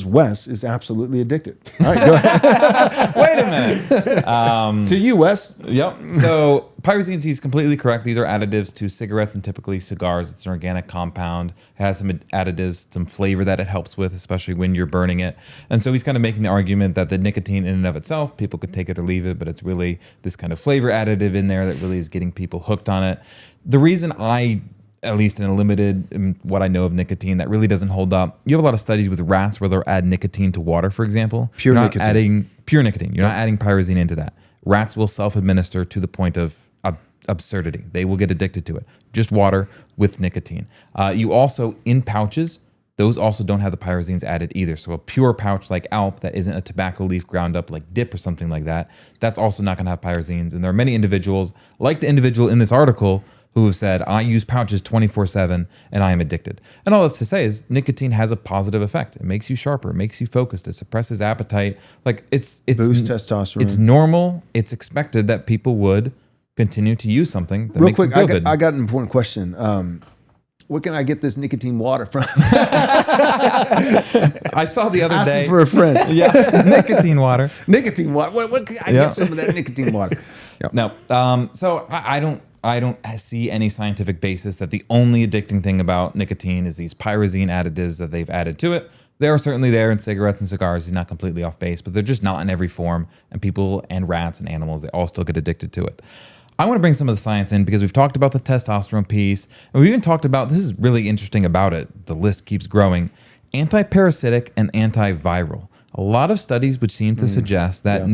Wes is absolutely addicted. All right, go ahead. Wait a minute. To you, Wes. Yep. So pyrazines, he's completely correct. These are additives to cigarettes and typically cigars. It's an organic compound. It has some additives, some flavor that it helps with, especially when you're burning it. And so he's kind of making the argument that the nicotine in and of itself, people could take it or leave it, but it's really this kind of flavor additive in there that really is getting people hooked on it. The reason at least in what I know of nicotine, that really doesn't hold up. You have a lot of studies with rats where they'll add nicotine to water, for example. Pure nicotine. You're not adding pyrazine into that. Rats will self-administer to the point of absurdity. They will get addicted to it. Just water with nicotine. You also, in pouches, those also don't have the pyrazines added either. So a pure pouch like Alp that isn't a tobacco leaf ground up like dip or something like that, that's also not going to have pyrazines. And there are many individuals, like the individual in this article, who have said, I use pouches 24/7 and I am addicted. And all that's to say is nicotine has a positive effect. It makes you sharper, it makes you focused, it suppresses appetite. Like it's Boost testosterone. It's normal. It's expected that people would continue to use something that Real makes quick, them feel good. I got an important question. Where can I get this nicotine water from? I saw the other Asking day for a friend. yeah, nicotine water. Nicotine water. Where can I get some of that nicotine water? Yep. No. So I don't see any scientific basis that the only addicting thing about nicotine is these pyrazine additives that they've added to it. They are certainly there in cigarettes and cigars. He's not completely off base, but they're just not in every form. And people and rats and animals, they all still get addicted to it. I want to bring some of the science in because we've talked about the testosterone piece. And we've even talked about, this is really interesting about it. The list keeps growing. Anti-parasitic and antiviral. A lot of studies would seem to suggest that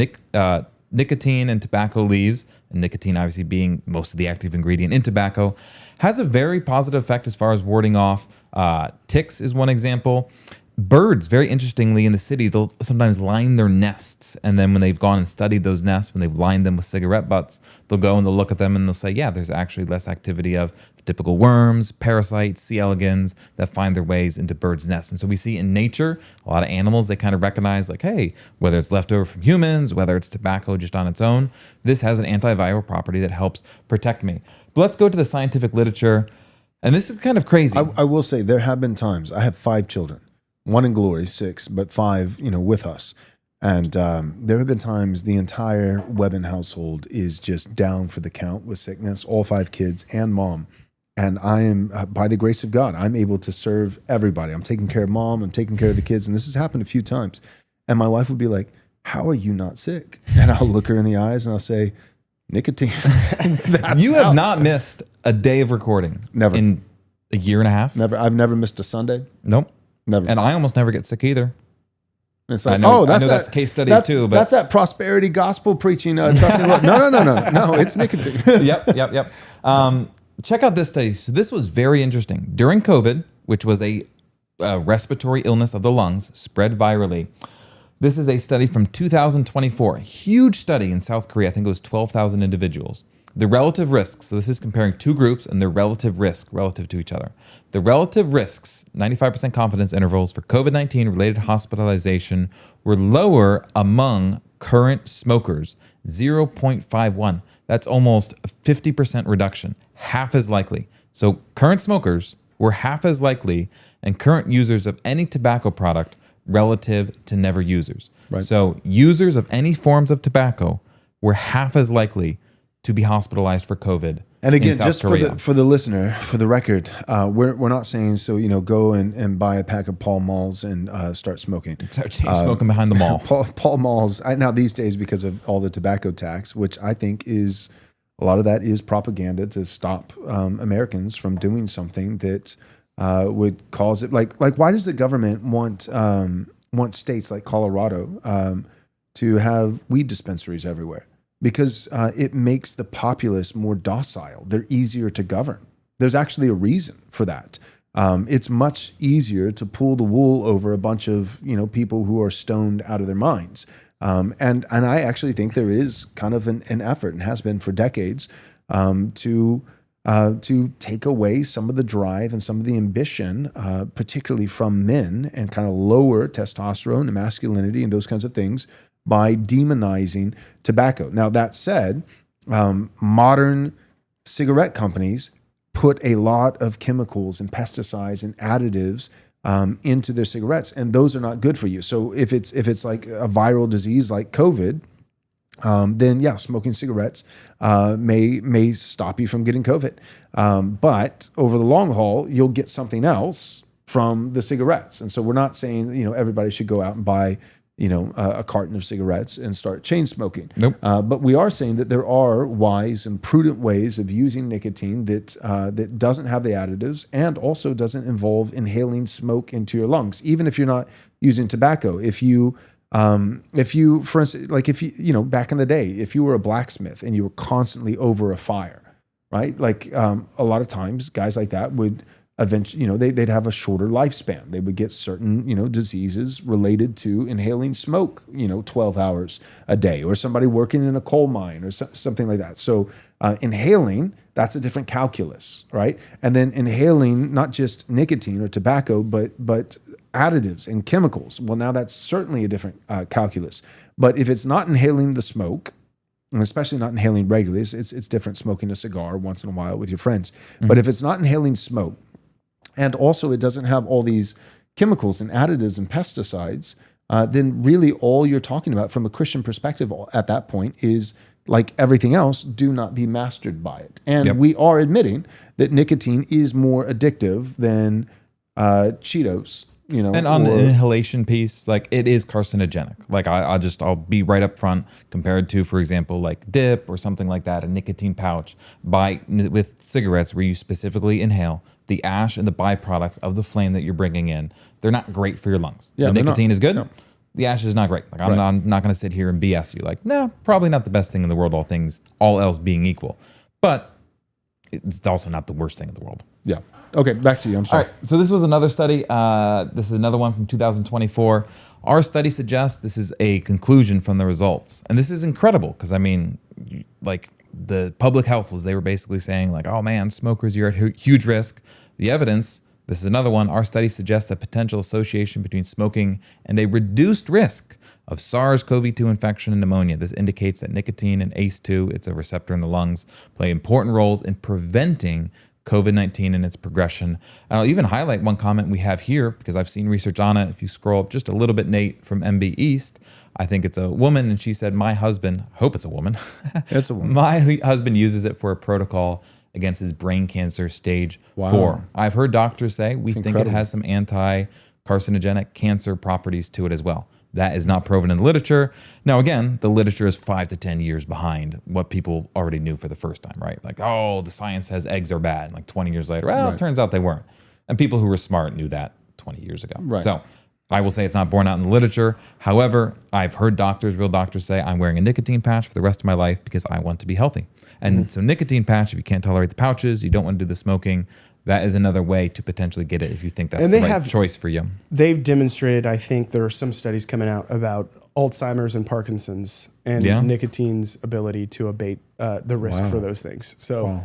nicotine and tobacco leaves, and nicotine obviously being most of the active ingredient in tobacco, has a very positive effect as far as warding off. Ticks is one example. Birds, very interestingly, in the city, they'll sometimes line their nests. And then when they've gone and studied those nests, when they've lined them with cigarette butts, they'll go and they'll look at them and they'll say, yeah, there's actually less activity of the typical worms, parasites, C. elegans that find their ways into birds' nests. And so we see in nature, a lot of animals, they kind of recognize like, hey, whether it's leftover from humans, whether it's tobacco just on its own, this has an antiviral property that helps protect me. But let's go to the scientific literature. And this is kind of crazy. I will say there have been times, I have 5 children. 1 in glory, 6, but 5, with us. And there have been times the entire Webben household is just down for the count with sickness, all 5 kids and mom. And I am, by the grace of God, I'm able to serve everybody. I'm taking care of mom, I'm taking care of the kids. And this has happened a few times. And my wife would be like, how are you not sick? And I'll look her in the eyes and I'll say, nicotine. You have not missed a day of recording. Never. In a year and a half? Never. I've never missed a Sunday. Nope. Never. And I almost never get sick either. It's like, I know that's that's a case study too. But that's that prosperity gospel preaching. No, it's nicotine. Yep. Check out this study. So this was very interesting. During COVID, which was a respiratory illness of the lungs, spread virally. This is a study from 2024. A huge study in South Korea. I think it was 12,000 individuals. The relative risks, so this is comparing 2 groups and their relative risk relative to each other. The relative risks, 95% confidence intervals for COVID-19 related hospitalization were lower among current smokers, 0.51. That's almost a 50% reduction, half as likely. So current smokers were half as likely and current users of any tobacco product relative to never users. Right. So users of any forms of tobacco were half as likely to be hospitalized for COVID. And again, in South just Korea. for the listener, for the record, we're not saying so. Go and buy a pack of Pall Malls and start smoking. Start smoking behind the mall. Pall Malls. Now these days, because of all the tobacco tax, which I think is a lot of that is propaganda to stop Americans from doing something that would cause it. Like why does the government want states like Colorado to have weed dispensaries everywhere? Because it makes the populace more docile. They're easier to govern. There's actually a reason for that. It's much easier to pull the wool over a bunch of people who are stoned out of their minds. And I actually think there is kind of an effort, and has been for decades, to take away some of the drive and some of the ambition, particularly from men, and kind of lower testosterone and masculinity and those kinds of things, by demonizing tobacco. Now, that said, modern cigarette companies put a lot of chemicals and pesticides and additives into their cigarettes, and those are not good for you. So if it's like a viral disease like COVID, then smoking cigarettes may stop you from getting COVID. But over the long haul, you'll get something else from the cigarettes. And so we're not saying everybody should go out and buy a carton of cigarettes and start chain smoking. Nope. But we are saying that there are wise and prudent ways of using nicotine that doesn't have the additives and also doesn't involve inhaling smoke into your lungs. Even if you're not using tobacco, if you, for instance, like if you, back in the day, if you were a blacksmith and you were constantly over a fire, right? Like a lot of times guys like that would eventually, they'd have a shorter lifespan. They would get certain, diseases related to inhaling smoke, 12 hours a day, or somebody working in a coal mine or something like that. So inhaling, that's a different calculus, right? And then inhaling not just nicotine or tobacco, but additives and chemicals. Well, now that's certainly a different calculus. But if it's not inhaling the smoke, and especially not inhaling regularly, it's different smoking a cigar once in a while with your friends. Mm-hmm. But if it's not inhaling smoke, and also it doesn't have all these chemicals and additives and pesticides, then really all you're talking about from a Christian perspective at that point is, like everything else, do not be mastered by it. And we are admitting that nicotine is more addictive than Cheetos. And on the inhalation piece, like it is carcinogenic. Like I'll be right up front compared to, for example, like dip or something like that, a nicotine pouch. With cigarettes where you specifically inhale the ash and the byproducts of the flame that you're bringing in, they're not great for your lungs. The nicotine is good. No. The ash is not great. Like I'm not going to sit here and BS you. Like, no, probably not the best thing in the world, all else being equal. But it's also not the worst thing in the world. Yeah. Okay, back to you. I'm sorry. All right, so this was another study. This is another one from 2024. Our study suggests this is a conclusion from the results. And this is incredible because, like the public health they were basically saying like, oh man, smokers, you're at huge risk. The evidence, this is another one. Our study suggests a potential association between smoking and a reduced risk of SARS-CoV-2 infection and pneumonia. This indicates that nicotine and ACE2, it's a receptor in the lungs, play important roles in preventing COVID-19 and its progression. And I'll even highlight one comment we have here because I've seen research on it. If you scroll up just a little bit, Nate, from MB East, I think it's a woman, and she said, my husband, I hope it's a woman. It's a woman. My husband uses it for a protocol against his brain cancer stage 4. I've heard doctors say we think it has some anti-carcinogenic cancer properties to it as well. That is not proven in the literature. Now, again, the literature is 5 to 10 years behind what people already knew for the first time, right? Like, oh, the science says eggs are bad. And like 20 years later, well, it turns out they weren't. And people who were smart knew that 20 years ago. Right. So I will say it's not borne out in the literature. However, I've heard real doctors say, I'm wearing a nicotine patch for the rest of my life because I want to be healthy. And so nicotine patch, if you can't tolerate the pouches, you don't want to do the smoking, that is another way to potentially get it if you think that's the right choice for you. They've demonstrated, I think there are some studies coming out about Alzheimer's and Parkinson's and nicotine's ability to abate the risk for those things. So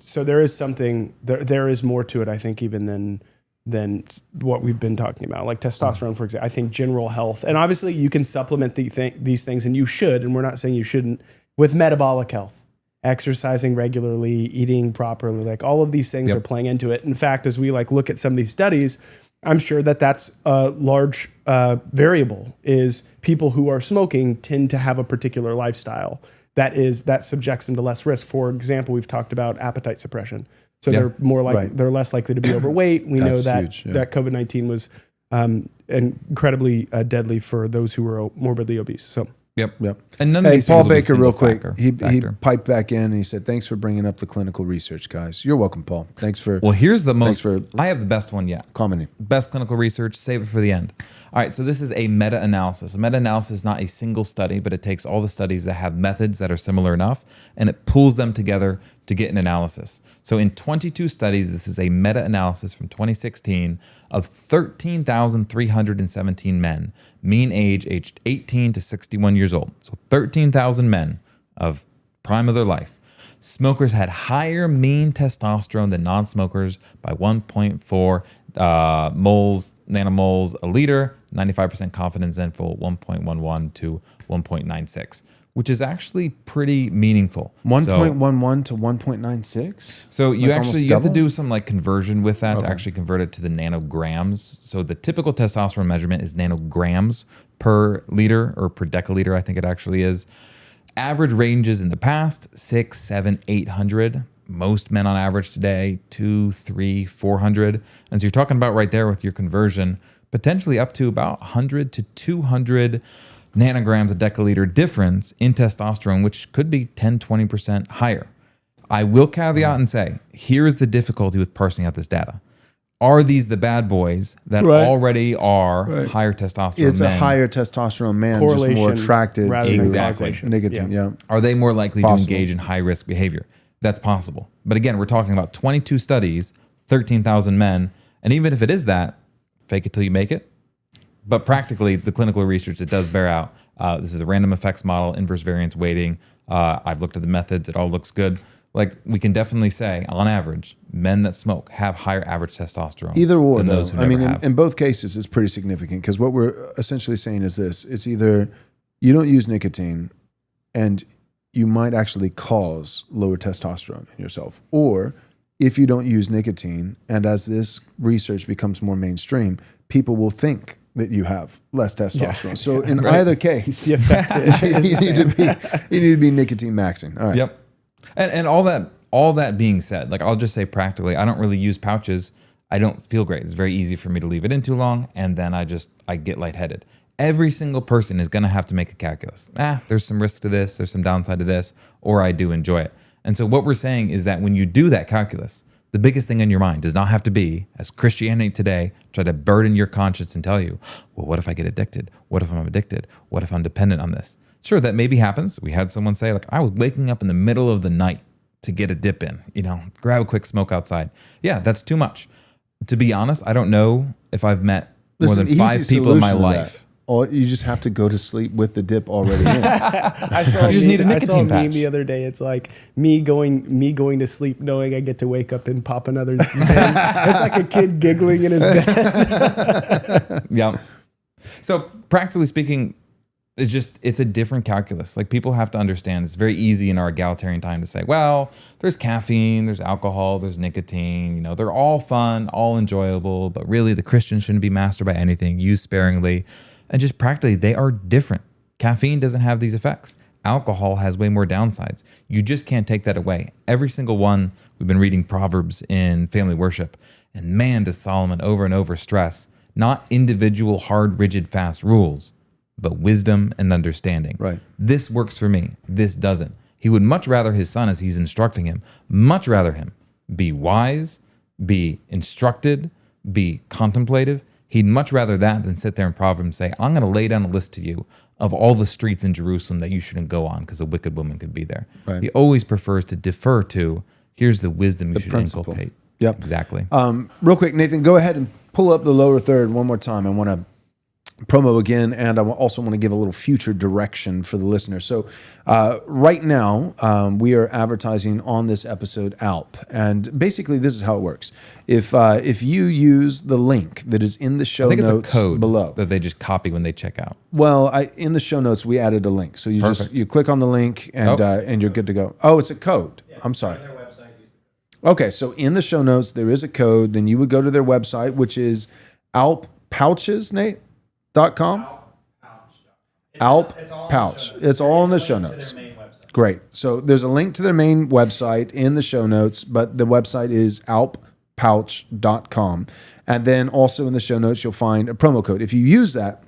so there is something, there is more to it, I think, even than what we've been talking about. Like testosterone, for example, I think general health. And obviously you can supplement these things, and you should, and we're not saying you shouldn't, with metabolic health. Exercising regularly, eating properly, like all of these things are playing into it. In fact, as we look at some of these studies, I'm sure that's a large variable is people who are smoking tend to have a particular lifestyle that subjects them to less risk. For example, we've talked about appetite suppression. So they're more they're less likely to be overweight. We know that huge, that COVID-19 was incredibly deadly for those who were morbidly obese. So. Yep. And none of these Paul Baker, real quick, he piped back in and he said, "Thanks for bringing up the clinical research, guys. You're welcome, Paul. Thanks for." Well, here's the most. I have the best one yet. Commenting. Best clinical research. Save it for the end. All right. So this is a meta-analysis. A meta-analysis is not a single study, but it takes all the studies that have methods that are similar enough, and it pulls them together to get an analysis. So in 22 studies, this is a meta-analysis from 2016 of 13,317 men, mean age aged 18 to 61 years old. So 13,000 men of prime of their life. Smokers had higher mean testosterone than non-smokers by 1.4 nanomoles a liter, 95% confidence interval, 1.11 to 1.96. Which is actually pretty meaningful. 1.11 to 1.96? So you have to do some conversion with that to actually convert it to the nanograms. So the typical testosterone measurement is nanograms per liter or per deciliter, I think it actually is. Average ranges in the past, 600, 700, 800. Most men on average today, 200, 300, 400. And so you're talking about right there with your conversion, potentially up to about 100 to 200 nanograms a deciliter difference in testosterone, which could be 10, 20% higher. I will caveat and say, here is the difficulty with parsing out this data. Are these the bad boys that already are higher testosterone It's men? A higher testosterone man, just more attracted to nicotine. Yeah. Are they more likely to engage in high-risk behavior? That's possible. But again, we're talking about 22 studies, 13,000 men. And even if it is that, fake it till you make it. But practically, the clinical research, it does bear out. This is a random effects model, inverse variance weighting. I've looked at the methods. It all looks good. Like, we can definitely say, on average, men that smoke have higher average testosterone. Either or, than though. those who I mean, never have. in both cases, it's pretty significant because what we're essentially saying is this. It's either you don't use nicotine and you might actually cause lower testosterone in yourself, or if you don't use nicotine, and as this research becomes more mainstream, people will think that you have less testosterone. Yeah. So in either case, The effect is you need to be nicotine maxing. All right. Yep. And all that being said, like, I'll just say practically, I don't really use pouches. I don't feel great. It's very easy for me to leave it in too long, and then I get lightheaded. Every single person is going to have to make a calculus. There's some risk to this, there's some downside to this, or I do enjoy it. And so what we're saying is that when you do that calculus, the biggest thing in your mind does not have to be, as Christianity today, try to burden your conscience and tell you, well, what if I get addicted? What if I'm addicted? What if I'm dependent on this? Sure, that maybe happens. We had someone say, like, I was waking up in the middle of the night to get a dip in, grab a quick smoke outside. Yeah, that's too much. To be honest, I don't know if I've met more than 5 people in my life. Or you just have to go to sleep with the dip already in. I saw You just need a I saw nicotine meme patch. the other day. It's like me going to sleep knowing I get to wake up and pop another Zen. It's like a kid giggling in his bed. Yeah. So practically speaking, it's a different calculus. Like, people have to understand it's very easy in our egalitarian time to say, well, there's caffeine, there's alcohol, there's nicotine, they're all fun, all enjoyable, but really the Christian shouldn't be mastered by anything, used sparingly. And just practically, they are different. Caffeine doesn't have these effects. Alcohol has way more downsides. You just can't take that away. Every single one, we've been reading Proverbs in family worship, and man, does Solomon over and over stress, not individual, hard, rigid, fast rules, but wisdom and understanding. Right. This works for me. This doesn't. He would much rather his son, as he's instructing him, much rather him be wise, be instructed, be contemplative. He'd much rather that than sit there in Proverbs and say, I'm going to lay down a list to you of all the streets in Jerusalem that you shouldn't go on because a wicked woman could be there. Right. He always prefers to defer to, here's the wisdom you should principle. inculcate. Yep. Exactly. Real quick, Nathan, go ahead and pull up the lower third one more time. I want to promo again, and I also want to give a little future direction for the listener. So right now, we are advertising on this episode Alp, and basically this is how it works. If you use the link that is in the show I think notes it's a code below, that they just copy when they check out. well, in the show notes we added a link, so you click on the link and you're good to go. Oh, it's a code. I'm sorry. Okay, so in the show notes there is a code. Then you would go to their website, which is Alp Pouches, Nate. .com? Alp Pouch. It's all in the show notes. Great. So there's a link to their main website in the show notes, but the website is alppouch.com. And then also in the show notes, you'll find a promo code. If you use that,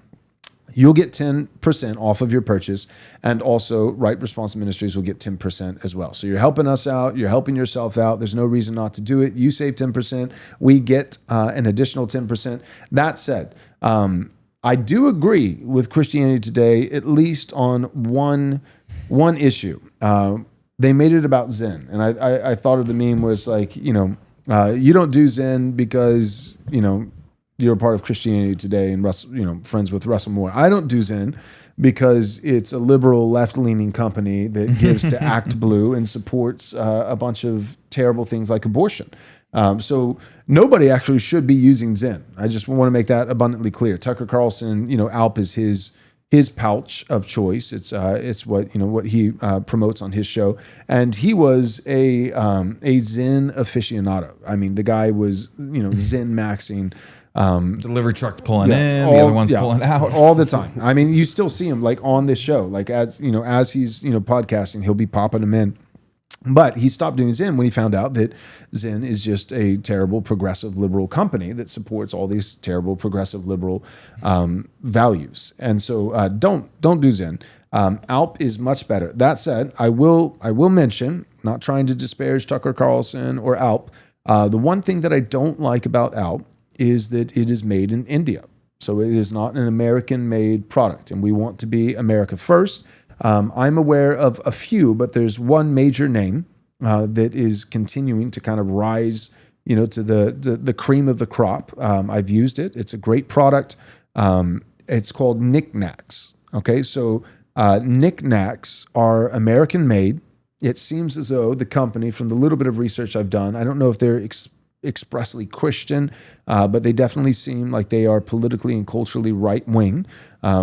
you'll get 10% off of your purchase. And also Right Response Ministries will get 10% as well. So you're helping us out. You're helping yourself out. There's no reason not to do it. You save 10%. We get an additional 10%. That said, I do agree with Christianity Today, at least on one issue. They made it about Zen, and I thought of the meme where it's like, you don't do Zen because you're a part of Christianity Today and friends with Russell Moore. I don't do Zen because it's a liberal left-leaning company that gives to Act Blue and supports a bunch of terrible things like abortion. So nobody actually should be using Zen. I just want to make that abundantly clear. Tucker Carlson, Alp is his pouch of choice. It's what he promotes on his show, and he was a Zen aficionado. I mean, the guy was Zen maxing. Delivery trucks pulling in, the other one's pulling out all the time. I mean, you still see him like on this show, like as he's podcasting, he'll be popping them in. But he stopped doing Zen when he found out that Zen is just a terrible progressive liberal company that supports all these terrible progressive liberal values. And so don't do Zen. Alp is much better. That said, I will mention, not trying to disparage Tucker Carlson or Alp, the one thing that I don't like about Alp is that it is made in India. So it is not an American-made product, and we want to be America first. I'm aware of a few, but there's one major name that is continuing to kind of rise, to the cream of the crop. I've used it. It's a great product. It's called Knickknacks. Okay, so Knickknacks are American made. It seems as though the company, from the little bit of research I've done, I don't know if they're expressly Christian, but they definitely seem like they are politically and culturally right wing.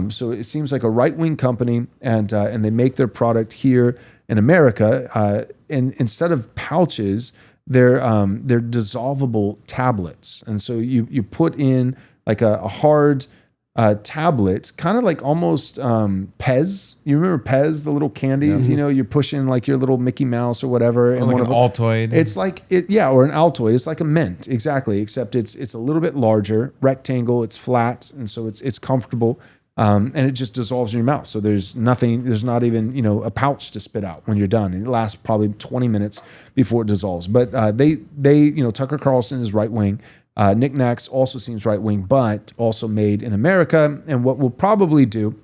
So it seems like a right wing company, and they make their product here in America. And instead of pouches, they're dissolvable tablets, and so you put in like a hard tablet, kind of like almost Pez. You remember Pez, the little candies? You're pushing like your little Mickey Mouse or whatever. Or like an Altoid. It's like or an Altoid. It's like a mint, exactly. Except it's a little bit larger, rectangle. It's flat, and so it's comfortable. And it just dissolves in your mouth. So there's not even, a pouch to spit out when you're done. And it lasts probably 20 minutes before it dissolves. But they Tucker Carlson is right wing. Knickknacks also seems right wing, but also made in America. And what we'll probably do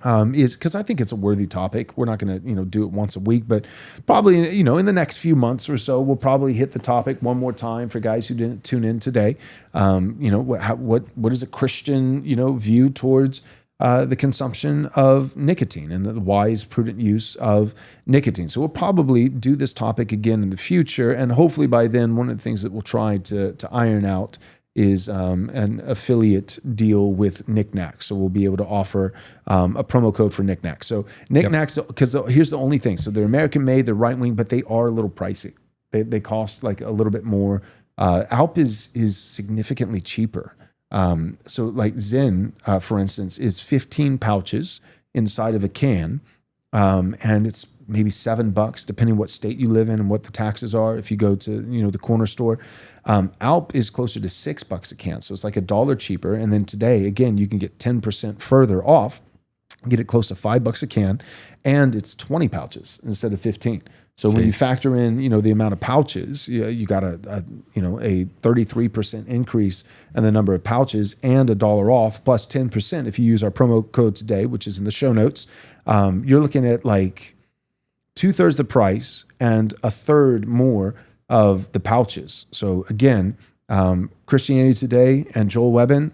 is, because I think it's a worthy topic. We're not going to, do it once a week, but probably, in the next few months or so, we'll probably hit the topic one more time for guys who didn't tune in today. What is a Christian, view towards the consumption of nicotine and the wise, prudent use of nicotine. So we'll probably do this topic again in the future, and hopefully by then, one of the things that we'll try to iron out is an affiliate deal with Knickknacks. So we'll be able to offer a promo code for Knickknacks. So Knickknacks, because here's the only thing. So they're American made, they're right wing, but they are a little pricey. They cost like a little bit more. Alp is significantly cheaper. So like Zen, for instance, is 15 pouches inside of a can. And it's maybe $7, depending what state you live in and what the taxes are. If you go to, the corner store, Alp is closer to $6 a can. So it's like $1 cheaper. And then today, again, you can get 10% further off, get it close to $5 a can, and it's 20 pouches instead of 15. So when you factor in, the amount of pouches, you got a 33% increase in the number of pouches and $1 off plus 10% if you use our promo code today, which is in the show notes. You're looking at like 2/3 the price and 1/3 more of the pouches. So again, Christianity Today and Joel Webbin,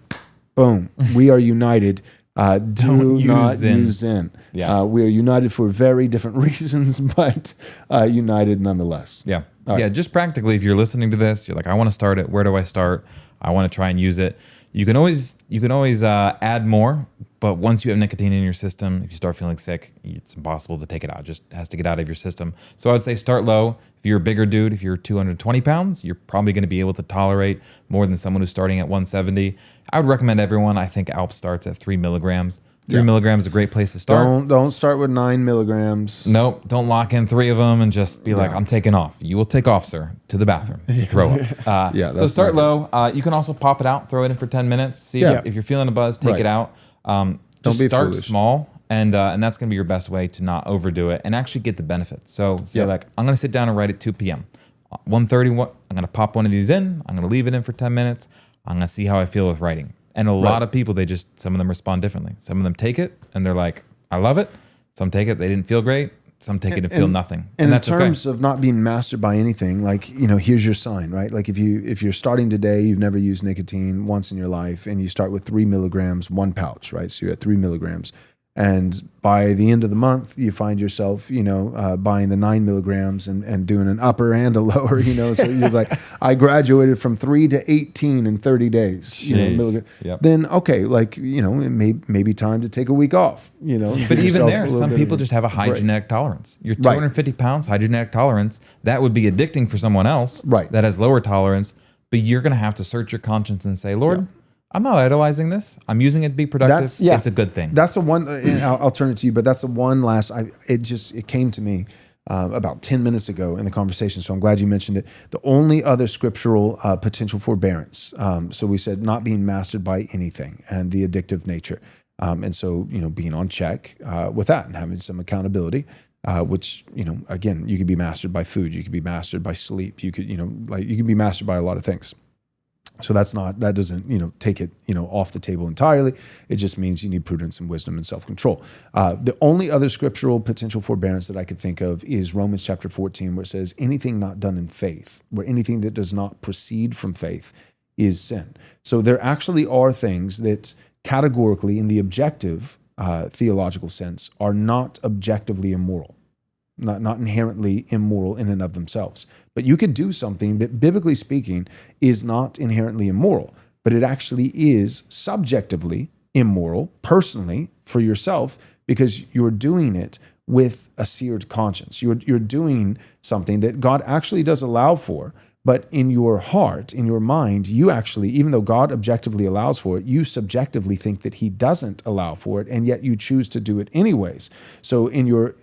boom, we are united. Do not use Zen. Yeah. We are united for very different reasons, but united nonetheless. Yeah. Right. Just practically, if you're listening to this, you're like, I want to start it. Where do I start? I want to try and use it. You can always add more, but once you have nicotine in your system, if you start feeling sick, it's impossible to take it out. It just has to get out of your system. So I would say start low. If you're a bigger dude, if you're 220 pounds, you're probably going to be able to tolerate more than someone who's starting at 170. I would recommend everyone. I think Alp starts at 3 milligrams. 3 milligrams is a great place to start. Don't start with 9 milligrams. Nope. Don't lock in 3 of them and just be like, I'm taking off. You will take off, sir, to the bathroom to throw up. So start low. You can also pop it out, throw it in for 10 minutes. See if you're feeling a buzz, take it out. Just start small, and that's going to be your best way to not overdo it and actually get the benefit. So say like, I'm going to sit down and write at 2 p.m. 1:30, I'm going to pop one of these in. I'm going to leave it in for 10 minutes. I'm going to see how I feel with writing. And a lot of people, some of them respond differently. Some of them take it and they're like, I love it. Some take it, they didn't feel great. Some take it and feel nothing. And that's in terms of not being mastered by anything, like, here's your sign, right? Like if you're starting today, you've never used nicotine once in your life, and you start with 3 milligrams, 1 pouch, right? So you're at 3 milligrams. And by the end of the month, you find yourself, buying the 9 milligrams and doing an upper and a lower, So you're like, I graduated from 3 to 18 in 30 days. Then, okay, like, it may be time to take a week off, But even there, some people just have a high genetic tolerance. You're 250 pounds, high genetic tolerance. That would be addicting for someone else that has lower tolerance. But you're going to have to search your conscience and say, Lord, I'm not idolizing this. I'm using it to be productive. It's a good thing. That's the one. I'll turn it to you, but that's the one last. It came to me about 10 minutes ago in the conversation. So I'm glad you mentioned it. The only other scriptural potential forbearance. So we said not being mastered by anything and the addictive nature. And so being on check with that and having some accountability. Which again, you could be mastered by food. You could be mastered by sleep. You could you could be mastered by a lot of things. So that doesn't, take it, off the table entirely. It just means you need prudence and wisdom and self-control. The only other scriptural potential forbearance that I could think of is Romans chapter 14, where it says anything not done in faith, where anything that does not proceed from faith is sin. So there actually are things that categorically in the objective theological sense are not objectively immoral. Not inherently immoral in and of themselves. But you could do something that, biblically speaking, is not inherently immoral, but it actually is subjectively immoral, personally, for yourself, because you're doing it with a seared conscience. You're doing something that God actually does allow for, but in your heart, in your mind, you actually, even though God objectively allows for it, you subjectively think that he doesn't allow for it, and yet you choose to do it anyways. So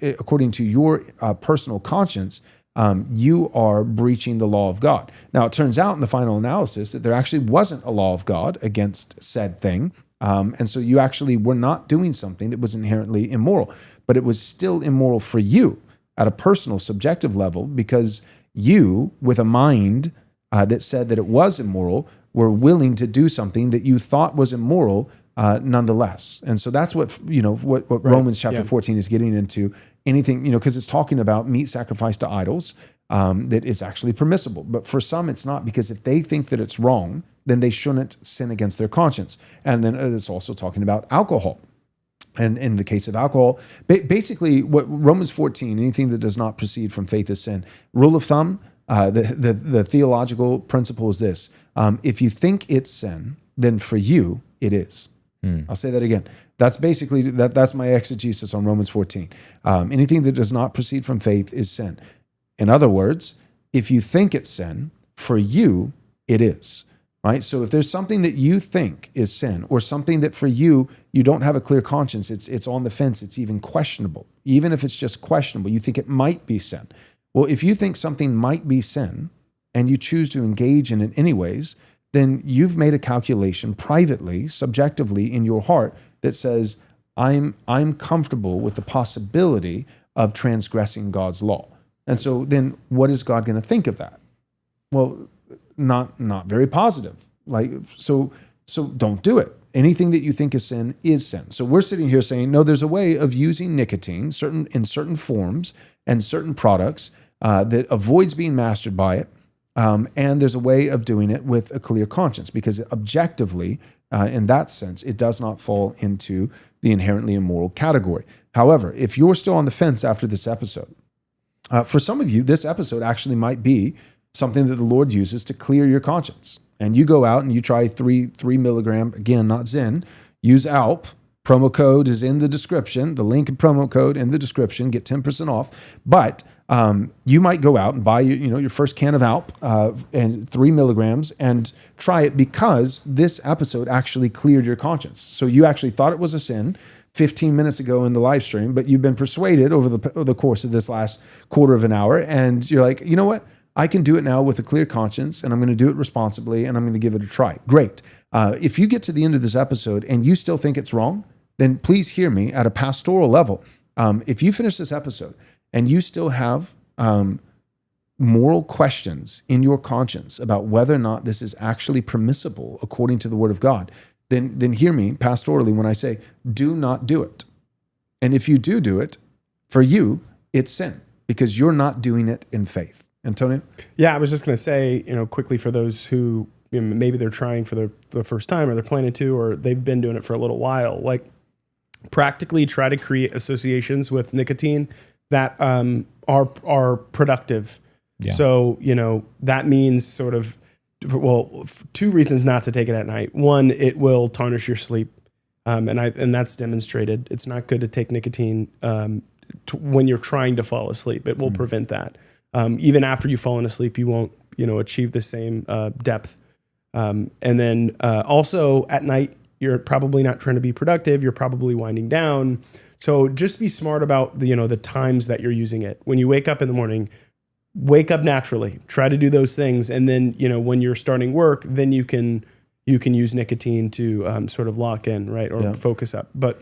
according to your personal conscience, you are breaching the law of God. Now, it turns out in the final analysis that there actually wasn't a law of God against said thing. And so you actually were not doing something that was inherently immoral, but it was still immoral for you at a personal, subjective level, because you, with a mind that said that it was immoral, were willing to do something that you thought was immoral nonetheless. And so that's what right. Romans chapter 14 is getting into. Anything, because it's talking about meat sacrificed to idols, that it's actually permissible. But for some, it's not, because if they think that it's wrong, then they shouldn't sin against their conscience. And then it's also talking about alcohol. And in the case of alcohol, basically what Romans 14, anything that does not proceed from faith is sin. Rule of thumb, the theological principle is this. If you think it's sin, then for you, it is. I'll say that again. That's basically, that's my exegesis on Romans 14. Anything that does not proceed from faith is sin. In other words, if you think it's sin, for you, it is. Right? So if there's something that you think is sin, or something that for you don't have a clear conscience, it's on the fence, it's even questionable. Even if it's just questionable, you think it might be sin. Well, if you think something might be sin and you choose to engage in it anyways, then you've made a calculation privately, subjectively in your heart that says, I'm comfortable with the possibility of transgressing God's law. And so then what is God going to think of that? Well, not very positive. So don't do it. Anything that you think is sin is sin. So we're sitting here saying, no, there's a way of using nicotine in certain forms and certain products that avoids being mastered by it. And there's a way of doing it with a clear conscience, because objectively, in that sense, it does not fall into the inherently immoral category. However, if you're still on the fence after this episode, for some of you, this episode actually might be something that the Lord uses to clear your conscience. And you go out and you try 3 milligram, again, not Zen, use Alp. Promo code is in the description, the link and promo code in the description, get 10% off. But you might go out and buy your first can of Alp and 3 milligrams and try it, because this episode actually cleared your conscience. So you actually thought it was a sin 15 minutes ago in the live stream, but you've been persuaded over the course of this last quarter of an hour. And you're like, you know what? I can do it now with a clear conscience, and I'm going to do it responsibly, and I'm going to give it a try. Great. If you get to the end of this episode and you still think it's wrong, then please hear me at a pastoral level. If you finish this episode and you still have moral questions in your conscience about whether or not this is actually permissible according to the Word of God, then hear me pastorally when I say, do not do it. And if you do it, for you, it's sin, because you're not doing it in faith. Antonio? Yeah, I was just going to say, quickly, for those who maybe they're trying for the first time, or they're planning to, or they've been doing it for a little while, practically try to create associations with nicotine that are productive. Yeah. So, that means sort of, 2 reasons not to take it at night. One, it will tarnish your sleep. And that's demonstrated. It's not good to take nicotine when you're trying to fall asleep. It will prevent that. Even after you've fallen asleep, you won't, achieve the same depth. And then also at night, you're probably not trying to be productive. You're probably winding down. So just be smart about the times that you're using it. When you wake up in the morning, wake up naturally. Try to do those things, and then when you're starting work, then you can use nicotine to sort of lock in, right, or focus up. But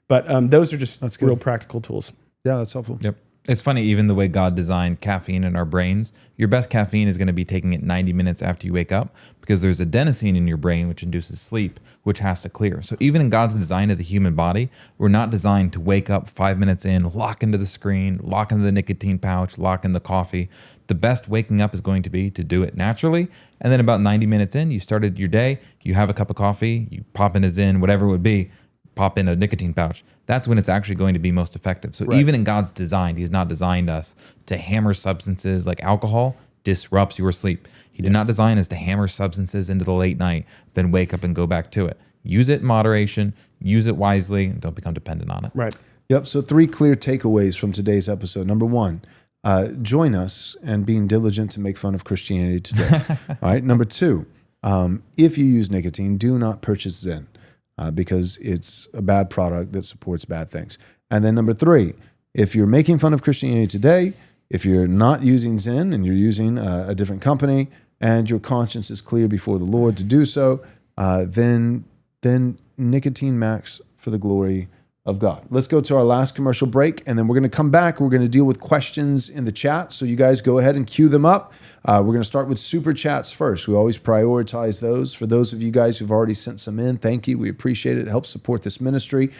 those are just real practical tools. Yeah, that's helpful. Yep. It's funny, even the way God designed caffeine in our brains, your best caffeine is going to be taking it 90 minutes after you wake up because there's adenosine in your brain, which induces sleep, which has to clear. So even in God's design of the human body, we're not designed to wake up 5 minutes in, lock into the screen, lock into the nicotine pouch, lock in the coffee. The best waking up is going to be to do it naturally. And then about 90 minutes in, you started your day, you have a cup of coffee, you pop in a Zyn, whatever it would be, pop in a nicotine pouch. That's when it's actually going to be most effective. So even in God's design, he's not designed us to hammer substances like alcohol disrupts your sleep. He did not design us to hammer substances into the late night, then wake up and go back to it. Use it in moderation, use it wisely, and don't become dependent on it. Right. Yep. So 3 clear takeaways from today's episode. Number 1, join us and being diligent to make fun of Christianity today. All right. Number 2, if you use nicotine, do not purchase Zyn. Because it's a bad product that supports bad things. And then number 3, if you're making fun of Christianity today, if you're not using Zyn and you're using a different company and your conscience is clear before the Lord to do so, then nicotine max for the glory of God. Let's go to our last commercial break, and then we're going to come back. We're going to deal with questions in the chat. So you guys go ahead and queue them up. We're going to start with super chats first. We always prioritize those. For those of you guys who've already sent some in, thank you. We appreciate it. It helps support this ministry.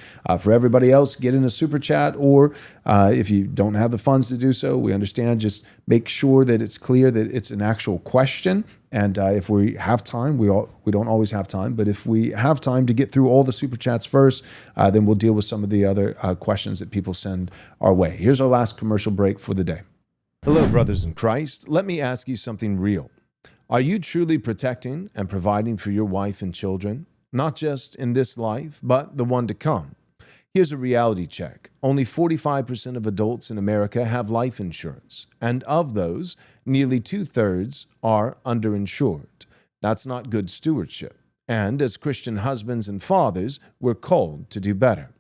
For everybody else, get in a super chat, or if you don't have the funds to do so, we understand. Just make sure that it's clear that it's an actual question. And if we have time, we don't always have time, but if we have time to get through all the super chats first, then we'll deal with some of the other questions that people send our way. Here's our last commercial break for the day. Hello, brothers in Christ. Let me ask you something real. Are you truly protecting and providing for your wife and children, not just in this life, but the one to come? Here's a reality check. Only 45% of adults in America have life insurance, and of those, nearly 2/3 are underinsured. That's not good stewardship. And as Christian husbands and fathers, we're called to do better.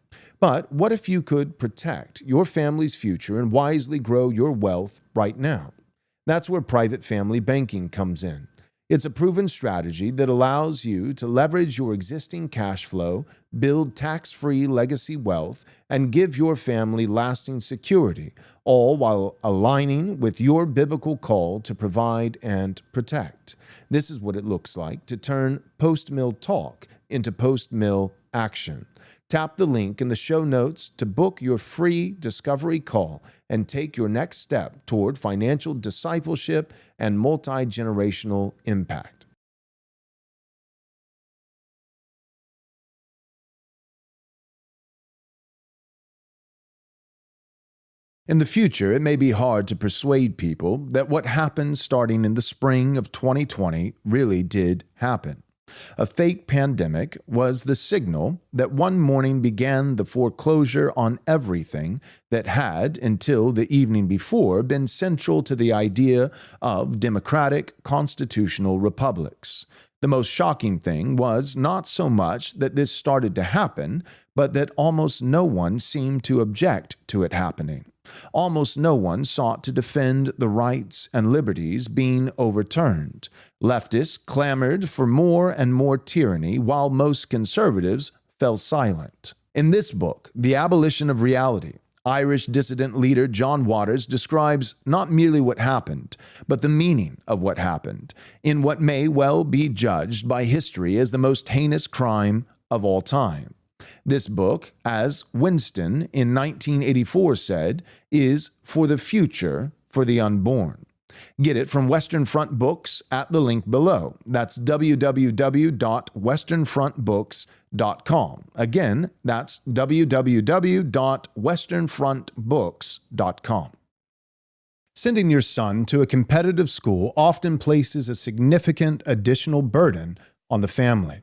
But what if you could protect your family's future and wisely grow your wealth right now? That's where private family banking comes in. It's a proven strategy that allows you to leverage your existing cash flow, build tax-free legacy wealth, and give your family lasting security, all while aligning with your biblical call to provide and protect. This is what it looks like to turn post-mill talk into post-mill action. Tap the link in the show notes to book your free discovery call and take your next step toward financial discipleship and multi-generational impact. In the future, it may be hard to persuade people that what happened starting in the spring of 2020 really did happen. A fake pandemic was the signal that one morning began the foreclosure on everything that had, until the evening before, been central to the idea of democratic constitutional republics. The most shocking thing was not so much that this started to happen, but that almost no one seemed to object to it happening. Almost no one sought to defend the rights and liberties being overturned. Leftists clamored for more and more tyranny, while most conservatives fell silent. In this book, The Abolition of Reality, Irish dissident leader John Waters describes not merely what happened, but the meaning of what happened, in what may well be judged by history as the most heinous crime of all time. This book, as Winston in 1984 said, is for the future for the unborn. Get it from Western Front Books at the link below. That's www.westernfrontbooks.com. Again, that's www.westernfrontbooks.com. Sending your son to a competitive school often places a significant additional burden on the family.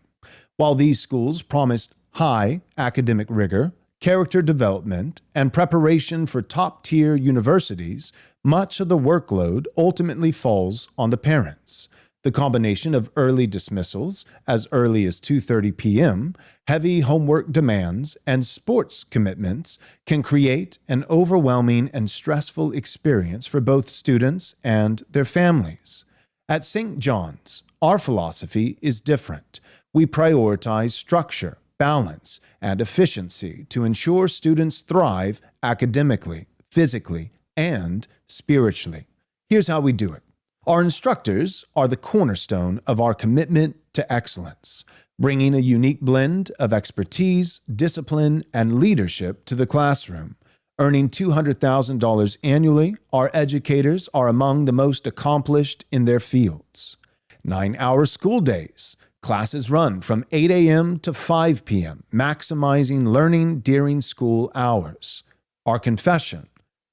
While these schools promised high academic rigor, character development, and preparation for top-tier universities, much of the workload ultimately falls on the parents. The combination of early dismissals, as early as 2:30 p.m., heavy homework demands, and sports commitments can create an overwhelming and stressful experience for both students and their families. At St. John's, our philosophy is different. We prioritize structure, balance, and efficiency to ensure students thrive academically, physically, and spiritually. Here's how we do it. Our instructors are the cornerstone of our commitment to excellence, bringing a unique blend of expertise, discipline, and leadership to the classroom. Earning $200,000 annually, our educators are among the most accomplished in their fields. 9-hour school days. Classes run from 8 a.m. to 5 p.m., maximizing learning during school hours. Our confession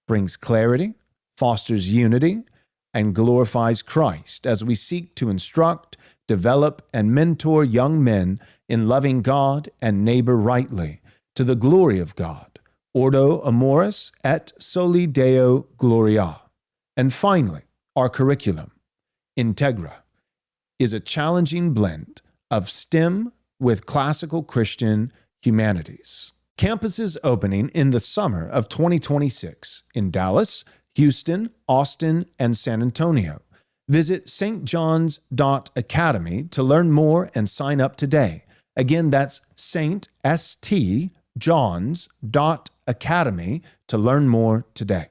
brings clarity, fosters unity, and glorifies Christ as we seek to instruct, develop, and mentor young men in loving God and neighbor rightly, to the glory of God. Ordo amoris et soli Deo gloria. And finally, our curriculum, Integra, is a challenging blend of STEM with classical Christian humanities. Campuses opening in the summer of 2026 in Dallas, Houston, Austin, and San Antonio. Visit stjohns.academy to learn more and sign up today. Again, that's stjohns.academy to learn more today.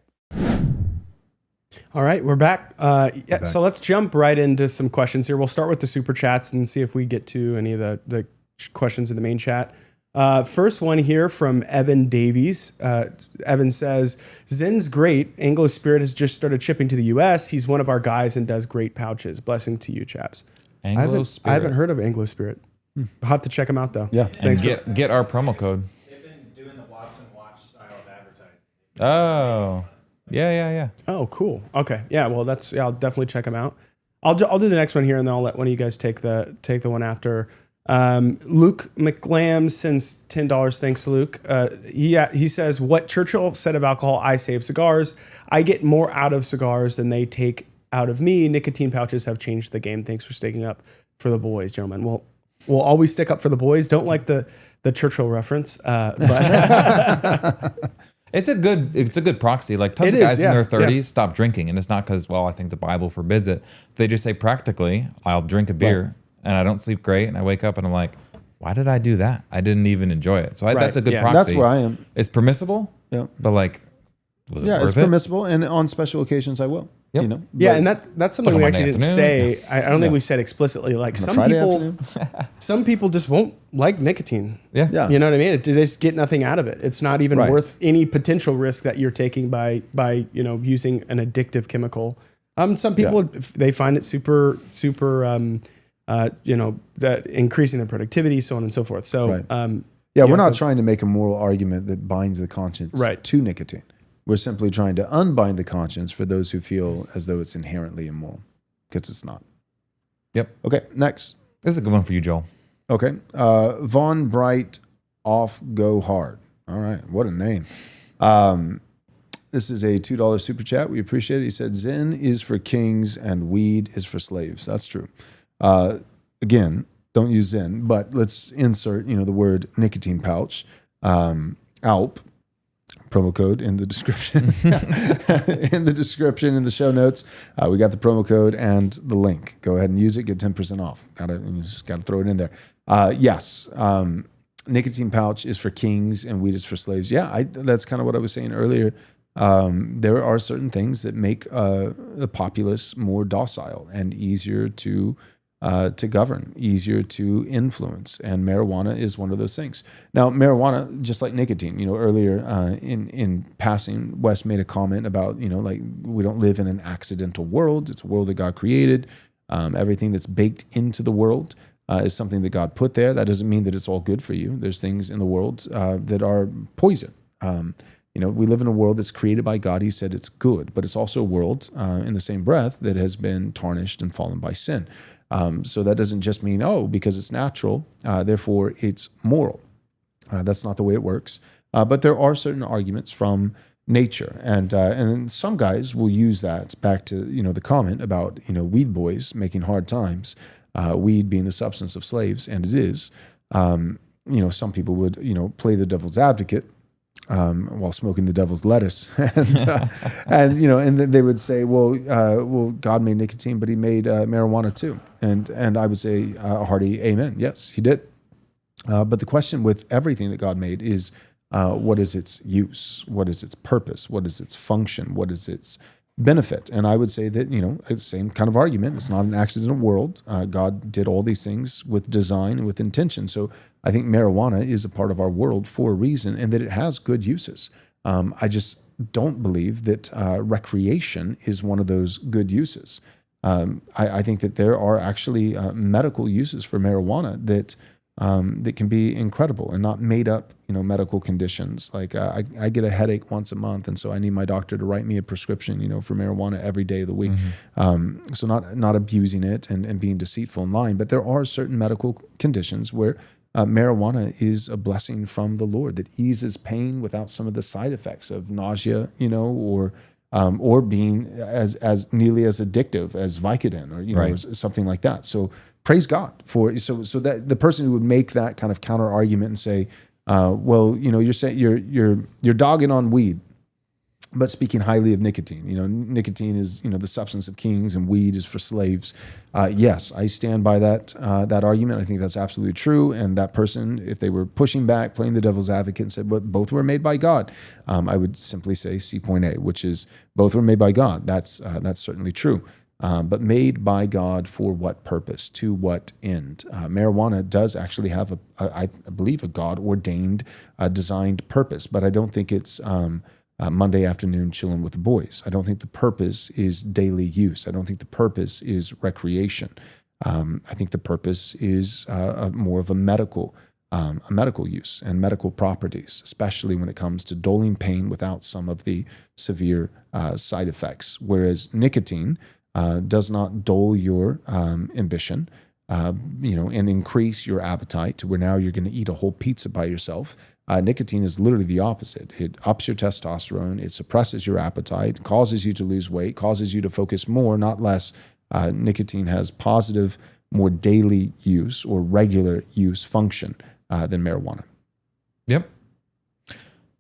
All right, we're back. So let's jump right into some questions here. We'll start with the super chats and see if we get to any of the questions in the main chat. First one here from Evan Davies. Evan says, Zen's great. Anglo Spirit has just started shipping to the U.S. He's one of our guys and does great pouches. Blessing to you, chaps. Anglo Spirit. I haven't heard of Anglo Spirit. I'll have to check them out, though. Yeah. And get our promo code. They've been doing the Watson Watch style of advertising. Oh. Yeah. Oh, cool. Okay. Yeah, well, I'll definitely check them out. I'll do the next one here, and then I'll let one of you guys take the one after. Luke McLam sends $10. Thanks, Luke. He says, what Churchill said of alcohol, I save cigars. I get more out of cigars than they take out of me. Nicotine pouches have changed the game. Thanks for sticking up for the boys, gentlemen. Well, we'll always stick up for the boys. Don't like the Churchill reference, but It's a good proxy. Like tons of guys in their 30s stop drinking, and it's not because, well, I think the Bible forbids it. They just say practically, I'll drink a beer and I don't sleep great, and I wake up and I'm like, why did I do that? I didn't even enjoy it. So that's a good proxy. That's where I am. It's permissible, but like, was it worth it? It's permissible, and on special occasions I will. Yep. You know, and that's something we actually didn't say. I don't think we said explicitly. Like Friday some people just won't like nicotine. Yeah. You know what I mean? They just get nothing out of it. It's not even worth any potential risk that you're taking by using an addictive chemical. Some people they find it super that increasing their productivity, so on and so forth. So we're not trying to make a moral argument that binds the conscience to nicotine. We're simply trying to unbind the conscience for those who feel as though it's inherently immoral, because it's not. Yep. Okay, next. This is a good one for you, Joel. Okay. Von Bright Off Go Hard. All right, what a name. This is a $2 super chat. We appreciate it. He said, Zen is for kings and weed is for slaves. That's true. Again, don't use Zen, but let's insert, the word nicotine pouch. Alp. Promo code in the description. In the description, in the show notes, we got the promo code and the link. Go ahead and use it. Get 10% off. You just got to throw it in there. Yes, nicotine pouch is for kings and weed is for slaves. Yeah, that's kind of what I was saying earlier. There are certain things that make the populace more docile and easier to govern, easier to influence, and marijuana is one of those things. Now, marijuana, just like nicotine, earlier in passing, Wes made a comment about, like we don't live in an accidental world. It's a world that God created. Everything that's baked into the world is something that God put there. That doesn't mean that it's all good for you. There's things in the world that are poison. We live in a world that's created by God. He said it's good, but it's also a world in the same breath that has been tarnished and fallen by sin. So that doesn't just mean, because it's natural, therefore it's moral. That's not the way it works. But there are certain arguments from nature. And then some guys will use that back to, the comment about, weed boys making hard times, weed being the substance of slaves, and it is. Some people would, play the devil's advocate while smoking the devil's lettuce, and they would say, well, God made nicotine, but He made marijuana too, and I would say a hearty amen. Yes, He did. But the question with everything that God made is, What is its use? What is its purpose? What is its function? What is its benefit? And I would say that, it's the same kind of argument. It's not an accidental world. God did all these things with design and with intention. So I think marijuana is a part of our world for a reason, and that it has good uses. I just don't believe that recreation is one of those good uses. I think that there are actually medical uses for marijuana that can be incredible and not made up, medical conditions. Like I get a headache once a month, and so I need my doctor to write me a prescription, for marijuana every day of the week. So not abusing it and being deceitful and lying, but there are certain medical conditions where marijuana is a blessing from the Lord that eases pain without some of the side effects of nausea, or being as nearly as addictive as Vicodin or or something like that. So praise God for so that the person who would make that kind of counter argument and say, well, you're saying you're dogging on weed, but speaking highly of nicotine. Nicotine is the substance of kings, and weed is for slaves. Yes, I stand by that argument. I think that's absolutely true. And that person, if they were pushing back, playing the devil's advocate, and said, "But both were made by God," I would simply say C point A, which is both were made by God. That's certainly true. But made by God for what purpose? To what end? Marijuana does actually have I believe, a God-ordained, designed purpose, but I don't think it's Monday afternoon chilling with the boys. I don't think the purpose is daily use. I don't think the purpose is recreation. I think the purpose is more of a medical use and medical properties, especially when it comes to dulling pain without some of the severe side effects. Whereas nicotine does not dull your ambition, and increase your appetite to where now you're going to eat a whole pizza by yourself. Nicotine is literally the opposite. It ups your testosterone, it suppresses your appetite, causes you to lose weight, causes you to focus more, not less. Nicotine has positive, more daily use or regular use function than marijuana. Yep.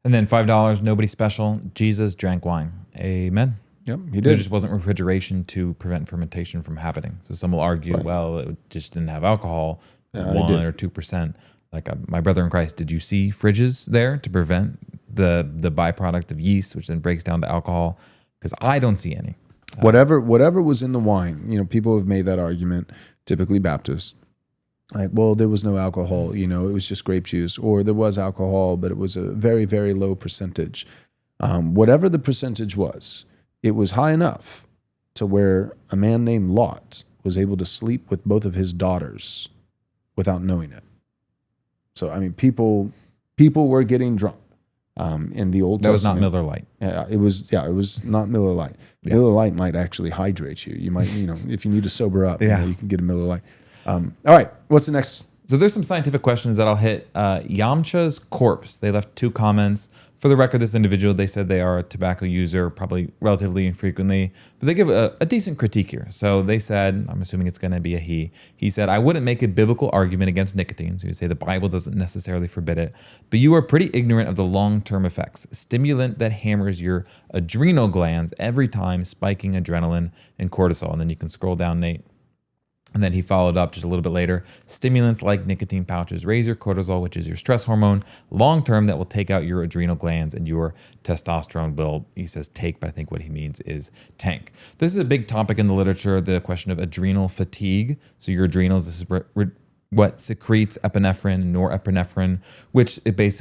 And then $5, nobody special. Jesus drank wine. Amen. Yep, he did. There just wasn't refrigeration to prevent fermentation from happening. So some will argue, well, it just didn't have alcohol, 1 or 2%. Like my brother in Christ, did you see fridges there to prevent the byproduct of yeast, which then breaks down to alcohol? Because I don't see any. Whatever was in the wine, people have made that argument, typically Baptists. Like, well, there was no alcohol, it was just grape juice, or there was alcohol, but it was a very, very low percentage. Whatever the percentage was, it was high enough to where a man named Lot was able to sleep with both of his daughters without knowing it. So, I mean, people were getting drunk in the Old Testament. That was not Miller Lite. It was not Miller Lite. Yeah. Miller Lite might actually hydrate you. You might, if you need to sober up, you can get a Miller Lite. All right, what's the next? So there's some scientific questions that I'll hit. Yamcha's corpse, they left 2 comments. For the record, this individual, they said they are a tobacco user, probably relatively infrequently, but they give a decent critique here. So they said, I'm assuming it's going to be a he. He said, I wouldn't make a biblical argument against nicotine. So you say the Bible doesn't necessarily forbid it, but you are pretty ignorant of the long-term effects. Stimulant that hammers your adrenal glands every time, spiking adrenaline and cortisol. And then you can scroll down, Nate. And then he followed up just a little bit later. Stimulants like nicotine pouches raise your cortisol, which is your stress hormone. Long-term, that will take out your adrenal glands and your testosterone will, he says take, but I think what he means is tank. This is a big topic in the literature, the question of adrenal fatigue. So your adrenals, this is what secretes epinephrine and norepinephrine, which it gets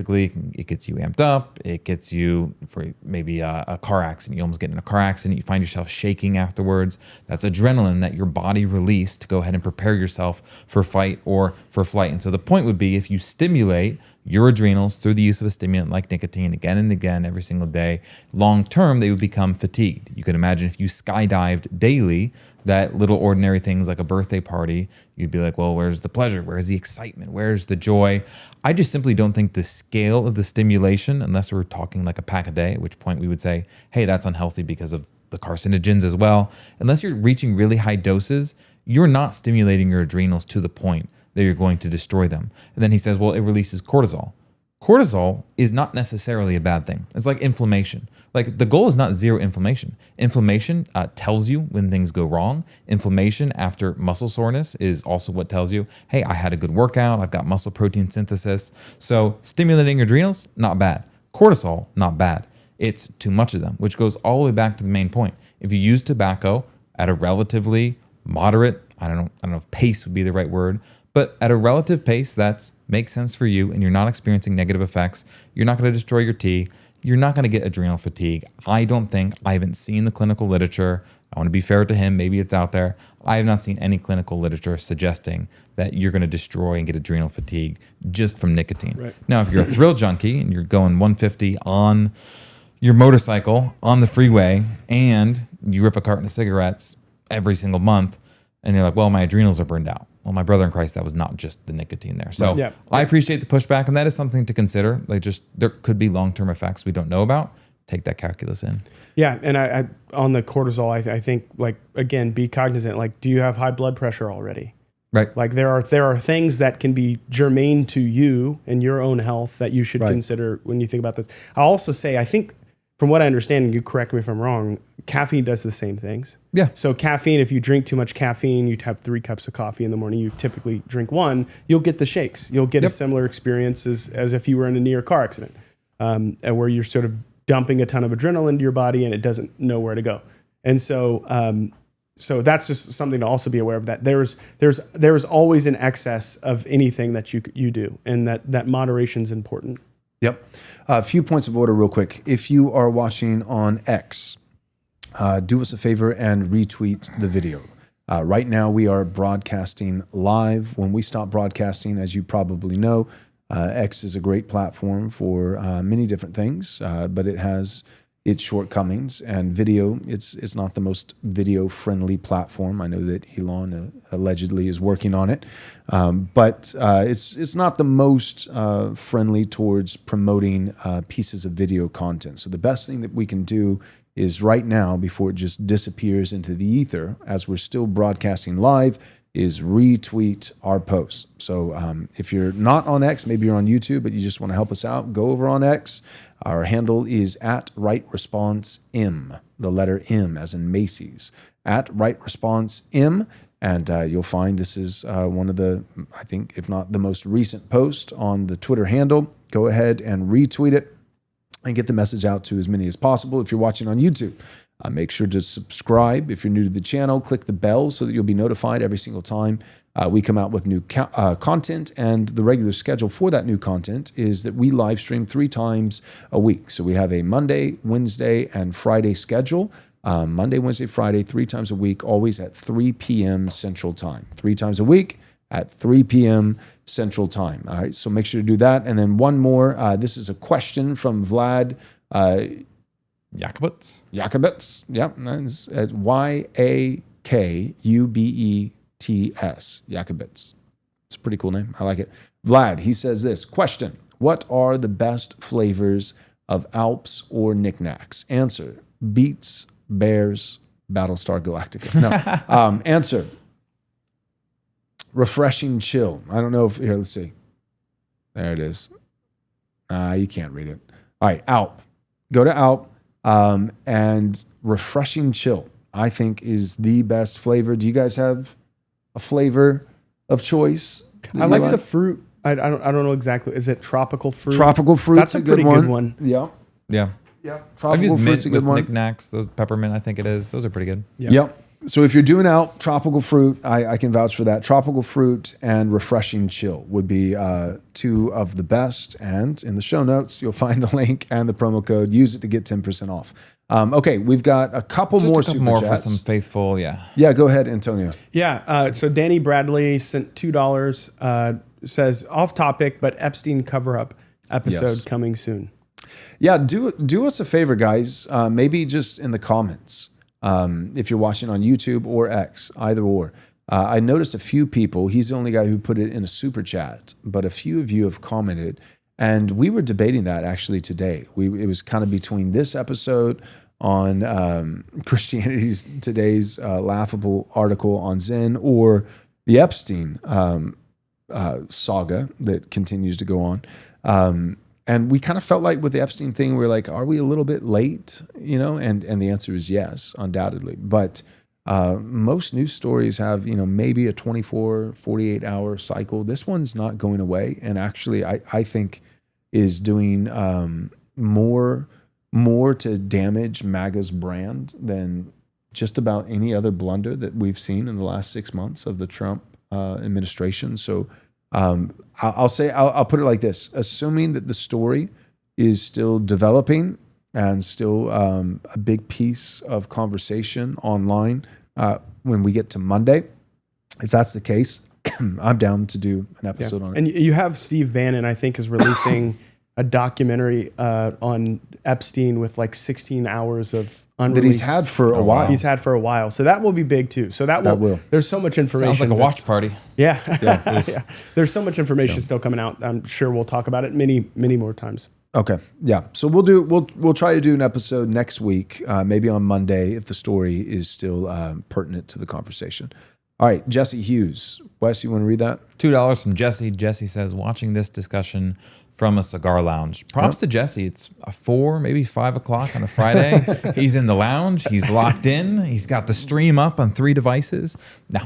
you amped up. It gets you for maybe a car accident. You almost get in a car accident. You find yourself shaking afterwards. That's adrenaline that your body released to go ahead and prepare yourself for fight or for flight. And so the point would be if you stimulate your adrenals through the use of a stimulant like nicotine again and again every single day, long term, they would become fatigued. You can imagine if you skydived daily, that little ordinary things like a birthday party, you'd be like, well, where's the pleasure? Where's the excitement? Where's the joy? I just simply don't think the scale of the stimulation, unless we're talking like a pack a day, at which point we would say, hey, that's unhealthy because of the carcinogens as well. Unless you're reaching really high doses, you're not stimulating your adrenals to the point that you're going to destroy them. And then he says, well, it releases cortisol. Cortisol is not necessarily a bad thing. It's like inflammation. Like the goal is not zero inflammation. Inflammation tells you when things go wrong. Inflammation after muscle soreness is also what tells you, hey, I had a good workout. I've got muscle protein synthesis. So stimulating your adrenals, not bad. Cortisol, not bad. It's too much of them, which goes all the way back to the main point. If you use tobacco at a relatively moderate, I don't know if pace would be the right word, but at a relative pace that makes sense for you and you're not experiencing negative effects, you're not going to destroy your teeth, you're not going to get adrenal fatigue. I haven't seen the clinical literature. I want to be fair to him. Maybe it's out there. I have not seen any clinical literature suggesting that you're going to destroy and get adrenal fatigue just from nicotine. Right. Now, if you're a thrill junkie and you're going 150 on your motorcycle on the freeway and you rip a carton of cigarettes every single month and you're like, well, my adrenals are burned out. Well, my brother in Christ, that was not just the nicotine there. So Yeah. I appreciate the pushback, and that is something to consider. Like, just there could be long-term effects we don't know about. Take that calculus in. Yeah, and I on the cortisol, I think, like, again, be cognizant. Like, do you have high blood pressure already? Right. Like, there are things that can be germane to you and your own health that you should consider when you think about this. I'll also say, I think, from what I understand, and you correct me if I'm wrong, caffeine does the same things. Yeah. So caffeine, if you drink too much caffeine, you'd have 3 cups of coffee in the morning. You typically drink 1. You'll get the shakes. You'll get a similar experience as if you were in a near car accident, where you're sort of dumping a ton of adrenaline into your body and it doesn't know where to go. And so, so that's just something to also be aware of. That there's always an excess of anything that you do, and that moderation is important. Yep. A few points of order real quick. If you are watching on X, do us a favor and retweet the video. Right now we are broadcasting live. When we stop broadcasting, as you probably know, X is a great platform for many different things, but it has its shortcomings, and video, it's not the most video-friendly platform. I know that Elon allegedly is working on it, but it's not the most friendly towards promoting pieces of video content. So the best thing that we can do is right now, before it just disappears into the ether, as we're still broadcasting live, is retweet our posts. So if you're not on X, maybe you're on YouTube, but you just want to help us out, go over on X. Our handle is @RightResponseM, the letter M as in Macy's, @RightResponseM. And you'll find this is one of the, I think, if not the most recent post on the Twitter handle. Go ahead and retweet it and get the message out to as many as possible. If you're watching on YouTube, make sure to subscribe. If you're new to the channel, click the bell so that you'll be notified every single time we come out with new content. And the regular schedule for that new content is that we live stream 3 times a week. So we have a Monday, Wednesday, and Friday schedule. Monday, Wednesday, Friday, 3 times a week, always at 3 p.m. Central Time. 3 times a week at 3 p.m. Central Time. All right, so make sure to do that. And then one more. This is a question from Vlad Jakubits. Yep, that's at YAKUBETS. Jakubits. It's a pretty cool name. I like it. Vlad, he says this question: what are the best flavors of Alps or knickknacks? Answer: Beets, Bears, Battlestar Galactica. No. Answer: Refreshing Chill. I don't know if here. Let's see. There it is. You can't read it. All right, Alp. Go to Alp. And Refreshing Chill, I think, is the best flavor. Do you guys have a flavor of choice? I like the fruit. I don't know exactly. Is it tropical fruit? Tropical fruit. That's a pretty good one. Yeah. Yeah. Yeah. I've Tropical used fruit's mint a good with one. knickknacks. Those peppermint, I think it is. Those are pretty good. Yep. So if you're doing out tropical fruit, I can vouch for that. Tropical fruit and Refreshing Chill would be 2 of the best. And in the show notes, you'll find the link and the promo code. Use it to get 10% off. Okay, we've got a couple Just more a couple super more chats. for some faithful, yeah. Yeah, go ahead, Antonio. Yeah. So Danny Bradley sent $2. Says off topic, but Epstein cover up episode coming soon. Yeah, do us a favor, guys. Maybe just in the comments, if you're watching on YouTube or X, either or. I noticed a few people. He's the only guy who put it in a super chat, but a few of you have commented, and we were debating that actually today. It was kind of between this episode on Christianity's Today's laughable article on Zen, or the Epstein saga that continues to go on. And we kind of felt like with the Epstein thing, we are like, are we a little bit late? And the answer is yes, undoubtedly. But most news stories have, maybe a 24, 48 hour cycle. This one's not going away. And actually, I think is doing more to damage MAGA's brand than just about any other blunder that we've seen in the last 6 months of the Trump administration. So I'll put it like this: assuming that the story is still developing and still a big piece of conversation online when we get to Monday, if that's the case, I'm down to do an episode on it. And you have Steve Bannon, I think, is releasing a documentary on Epstein with like 16 hours of unreleased. That he's had for a while. He's had for a while. So that will be big too. So that will. There's so much information. Sounds like a watch party. Yeah. Yeah. There's so much information still coming out. I'm sure we'll talk about it many, many more times. Okay. Yeah. So we'll try to do an episode next week, maybe on Monday, if the story is still pertinent to the conversation. All right. Jesse Hughes. Wes, you want to read that? $2 from Jesse. Jesse says, watching this discussion from a cigar lounge. Props to Jesse. It's 4, maybe 5 o'clock on a Friday. He's in the lounge. He's locked in. He's got the stream up on 3 devices. No.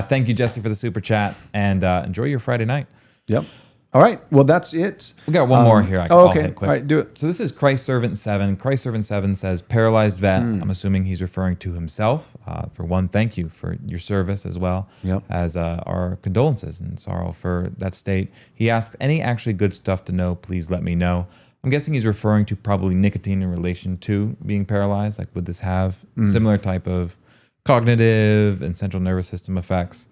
Thank you, Jesse, for the super chat, and enjoy your Friday night. Yep. All right. Well, that's it. We got one more here. I'll hit quick. All right, do it. So this is Christ Servant 7. Christ Servant 7 says, paralyzed vet. I'm assuming he's referring to himself. For one, thank you for your service as well as our condolences and sorrow for that state. He asked, any actually good stuff to know, please let me know. I'm guessing he's referring to probably nicotine in relation to being paralyzed. Like, would this have similar type of cognitive and central nervous system effects?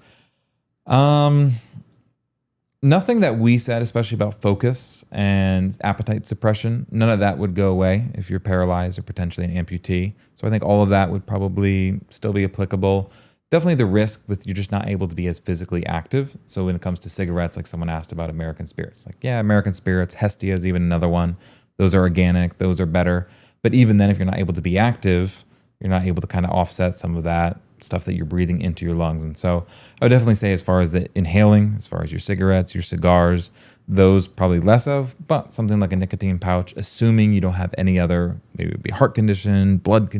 Nothing that we said, especially about focus and appetite suppression, none of that would go away if you're paralyzed or potentially an amputee. So I think all of that would probably still be applicable. Definitely the risk with you're just not able to be as physically active. So when it comes to cigarettes, like someone asked about American Spirits, like, yeah, American Spirits, Hestia is even another one. Those are organic, those are better. But even then, if you're not able to be active, you're not able to kind of offset some of that stuff that you're breathing into your lungs. And so I would definitely say, as far as the inhaling, as far as your cigarettes, your cigars, those probably less of, but something like a nicotine pouch, assuming you don't have any other, maybe it would be heart condition, blood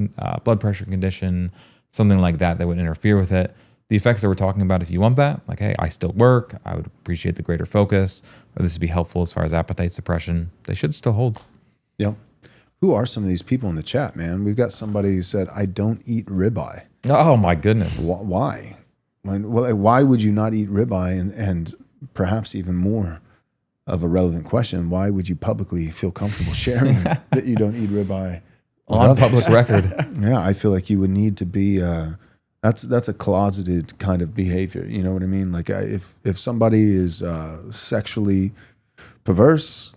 pressure condition, something like that would interfere with it. The effects that we're talking about, if you want that, like, hey, I still work, I would appreciate the greater focus, or this would be helpful as far as appetite suppression, they should still hold. Yeah. Who are some of these people in the chat, man? We've got somebody who said, I don't eat ribeye. Oh my goodness. Why? Why would you not eat ribeye? And perhaps even more of a relevant question, why would you publicly feel comfortable sharing that you don't eat ribeye on public record? Yeah, I feel like you would need to be, that's a closeted kind of behavior. You know what I mean? Like if somebody is sexually perverse,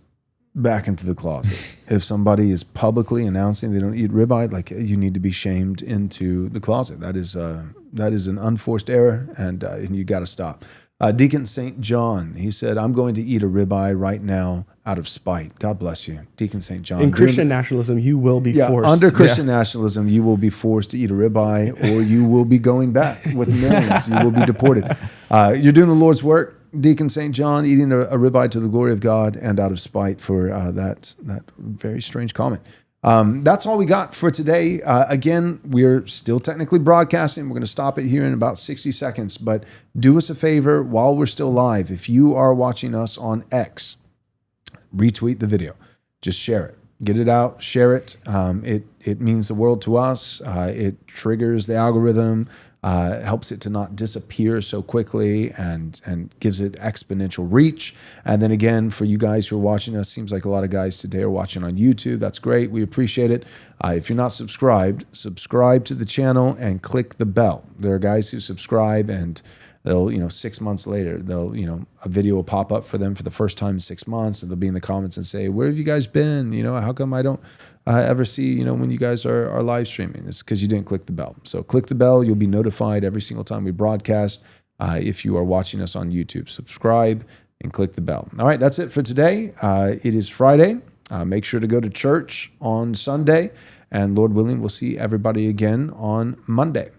back into the closet. If somebody is publicly announcing they don't eat ribeye, like, you need to be shamed into the closet. That is an unforced error, and you got to stop. Deacon St. John, he said, I'm going to eat a ribeye right now out of spite. God bless you, Deacon St. John. In Christian nationalism, you will be forced. Under Christian nationalism, you will be forced to eat a ribeye, or you will be going back with millions. You will be deported. You're doing the Lord's work, Deacon St. John, eating a ribeye to the glory of God and out of spite for that very strange comment. That's all we got for today. Again, we're still technically broadcasting. We're going to stop it here in about 60 seconds, but do us a favor while we're still live. If you are watching us on X, retweet the video. Just share it. Get it out. Share it. It means the world to us. It triggers the algorithm. Helps it to not disappear so quickly and gives it exponential reach. And then again, for you guys who are watching us, seems like a lot of guys today are watching on YouTube. That's great. We appreciate it. If you're not subscribed, subscribe to the channel and click the bell. There are guys who subscribe and they'll, 6 months later, a video will pop up for them for the first time in 6 months, and they'll be in the comments and say, where have you guys been? How come I don't ever see, when you guys are live streaming? It's because you didn't click the bell. So click the bell. You'll be notified every single time we broadcast. If you are watching us on YouTube, subscribe and click the bell. All right, that's it for today. It is Friday. Make sure to go to church on Sunday, and Lord willing, we'll see everybody again on Monday.